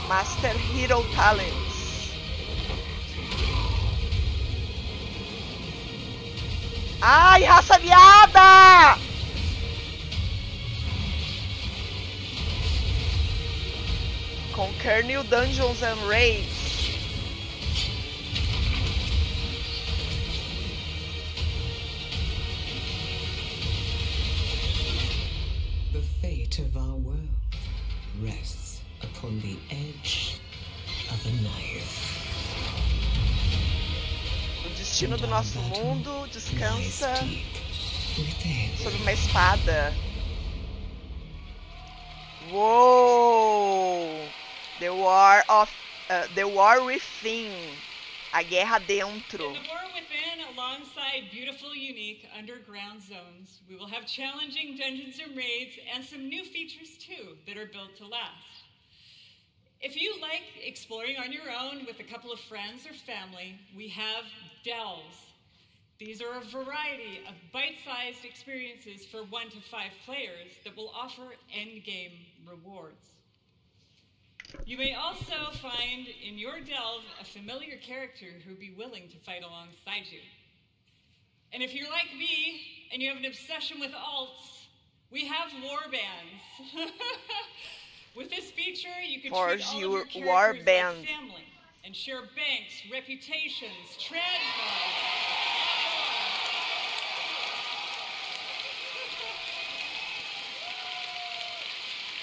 [SPEAKER 2] Master Hero Talents. Ai, raça viada! Conquer New Dungeons and Raids.
[SPEAKER 20] The fate of our world rests upon the edge of a knife.
[SPEAKER 2] O destino do nosso mundo descansa sobre uma espada. Uou! The War Within. A guerra dentro.
[SPEAKER 18] In the War Within, alongside beautiful, unique underground zones, we will have challenging dungeons and raids and some new features too that are built to last. If you like exploring on your own with a couple of friends or family, we have delves. These are a variety of bite-sized experiences for 1 to 5 players that will offer endgame rewards. You may also find in your delve a familiar character who'd be willing to fight alongside you. And if you're like me and you have an obsession with alts, we have warbands. With this feature, you can treat all of your characters like family and share banks, reputations, transmogs.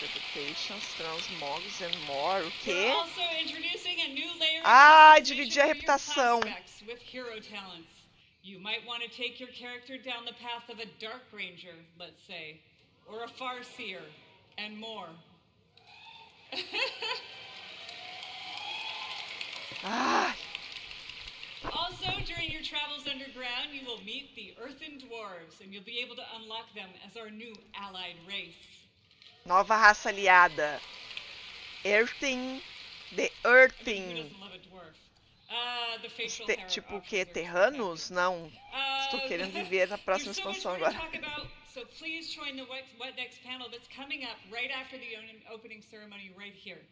[SPEAKER 2] Reputations, transmogs and more. O quê?
[SPEAKER 18] We're also introducing a new layer of
[SPEAKER 2] Ah,
[SPEAKER 18] customization
[SPEAKER 2] dividir a
[SPEAKER 18] for your
[SPEAKER 2] reputação.
[SPEAKER 18] prospects with hero talents. You might want to take your character down the path of a Dark Ranger, let's say, or a Farseer, and more. Also, during your travels underground, you will meet the Earthen Dwarves, and you'll be able to unlock them as our new allied race.
[SPEAKER 2] Nova raça aliada. Earthen The Earthing. Tipo o que? Terranos? Não. Estou querendo viver na próxima expansão agora.
[SPEAKER 18] So please join the what next panel that's coming up right after the opening ceremony right here.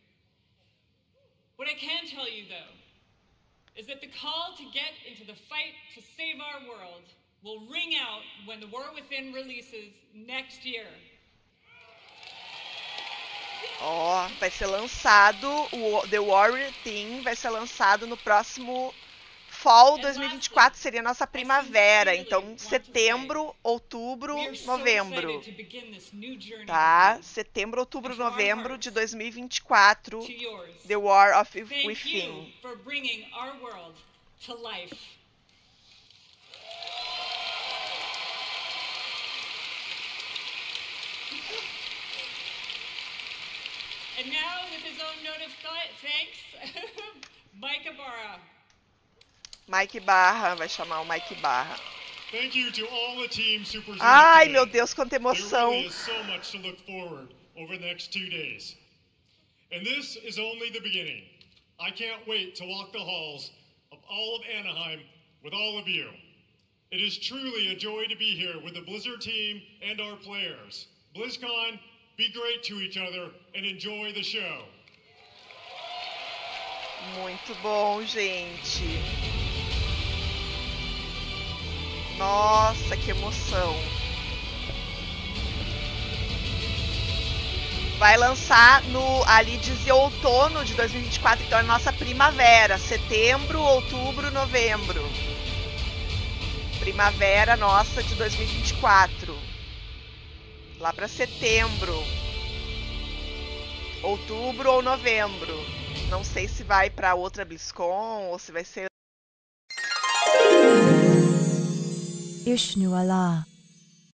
[SPEAKER 18] What I can tell you though is that the call to get into the fight to save our world will ring out when the War Within releases next year.
[SPEAKER 2] Ó, vai ser lançado, o The War Within vai ser lançado no próximo Fall 2024, seria a nossa primavera, então setembro, outubro, novembro, tá? Setembro, outubro, novembro de 2024, The War Within.
[SPEAKER 18] And now, with his own note of thanks, Mike Ibarra.
[SPEAKER 2] Mike Barra, vai chamar o Mike Barra.
[SPEAKER 4] Thank you to all the team Super Junior
[SPEAKER 2] Ai,
[SPEAKER 4] today.
[SPEAKER 2] meu Deus, quanta emoção.
[SPEAKER 4] There really is so much to look forward over the next 2 days. And this is only the beginning. I can't wait to walk the halls of all of Anaheim with all of you. It is truly a joy to be here with the Blizzard team and our players. BlizzCon, be great to each other and enjoy the show.
[SPEAKER 2] Muito bom, gente. Nossa, que emoção. Vai lançar no, ali dizia outono de 2024, então é nossa primavera, setembro, outubro, novembro. Primavera nossa de 2024. Lá para setembro. Outubro ou novembro. Não sei se vai para outra BlizzCon ou se vai ser
[SPEAKER 21] Ishnu Allah.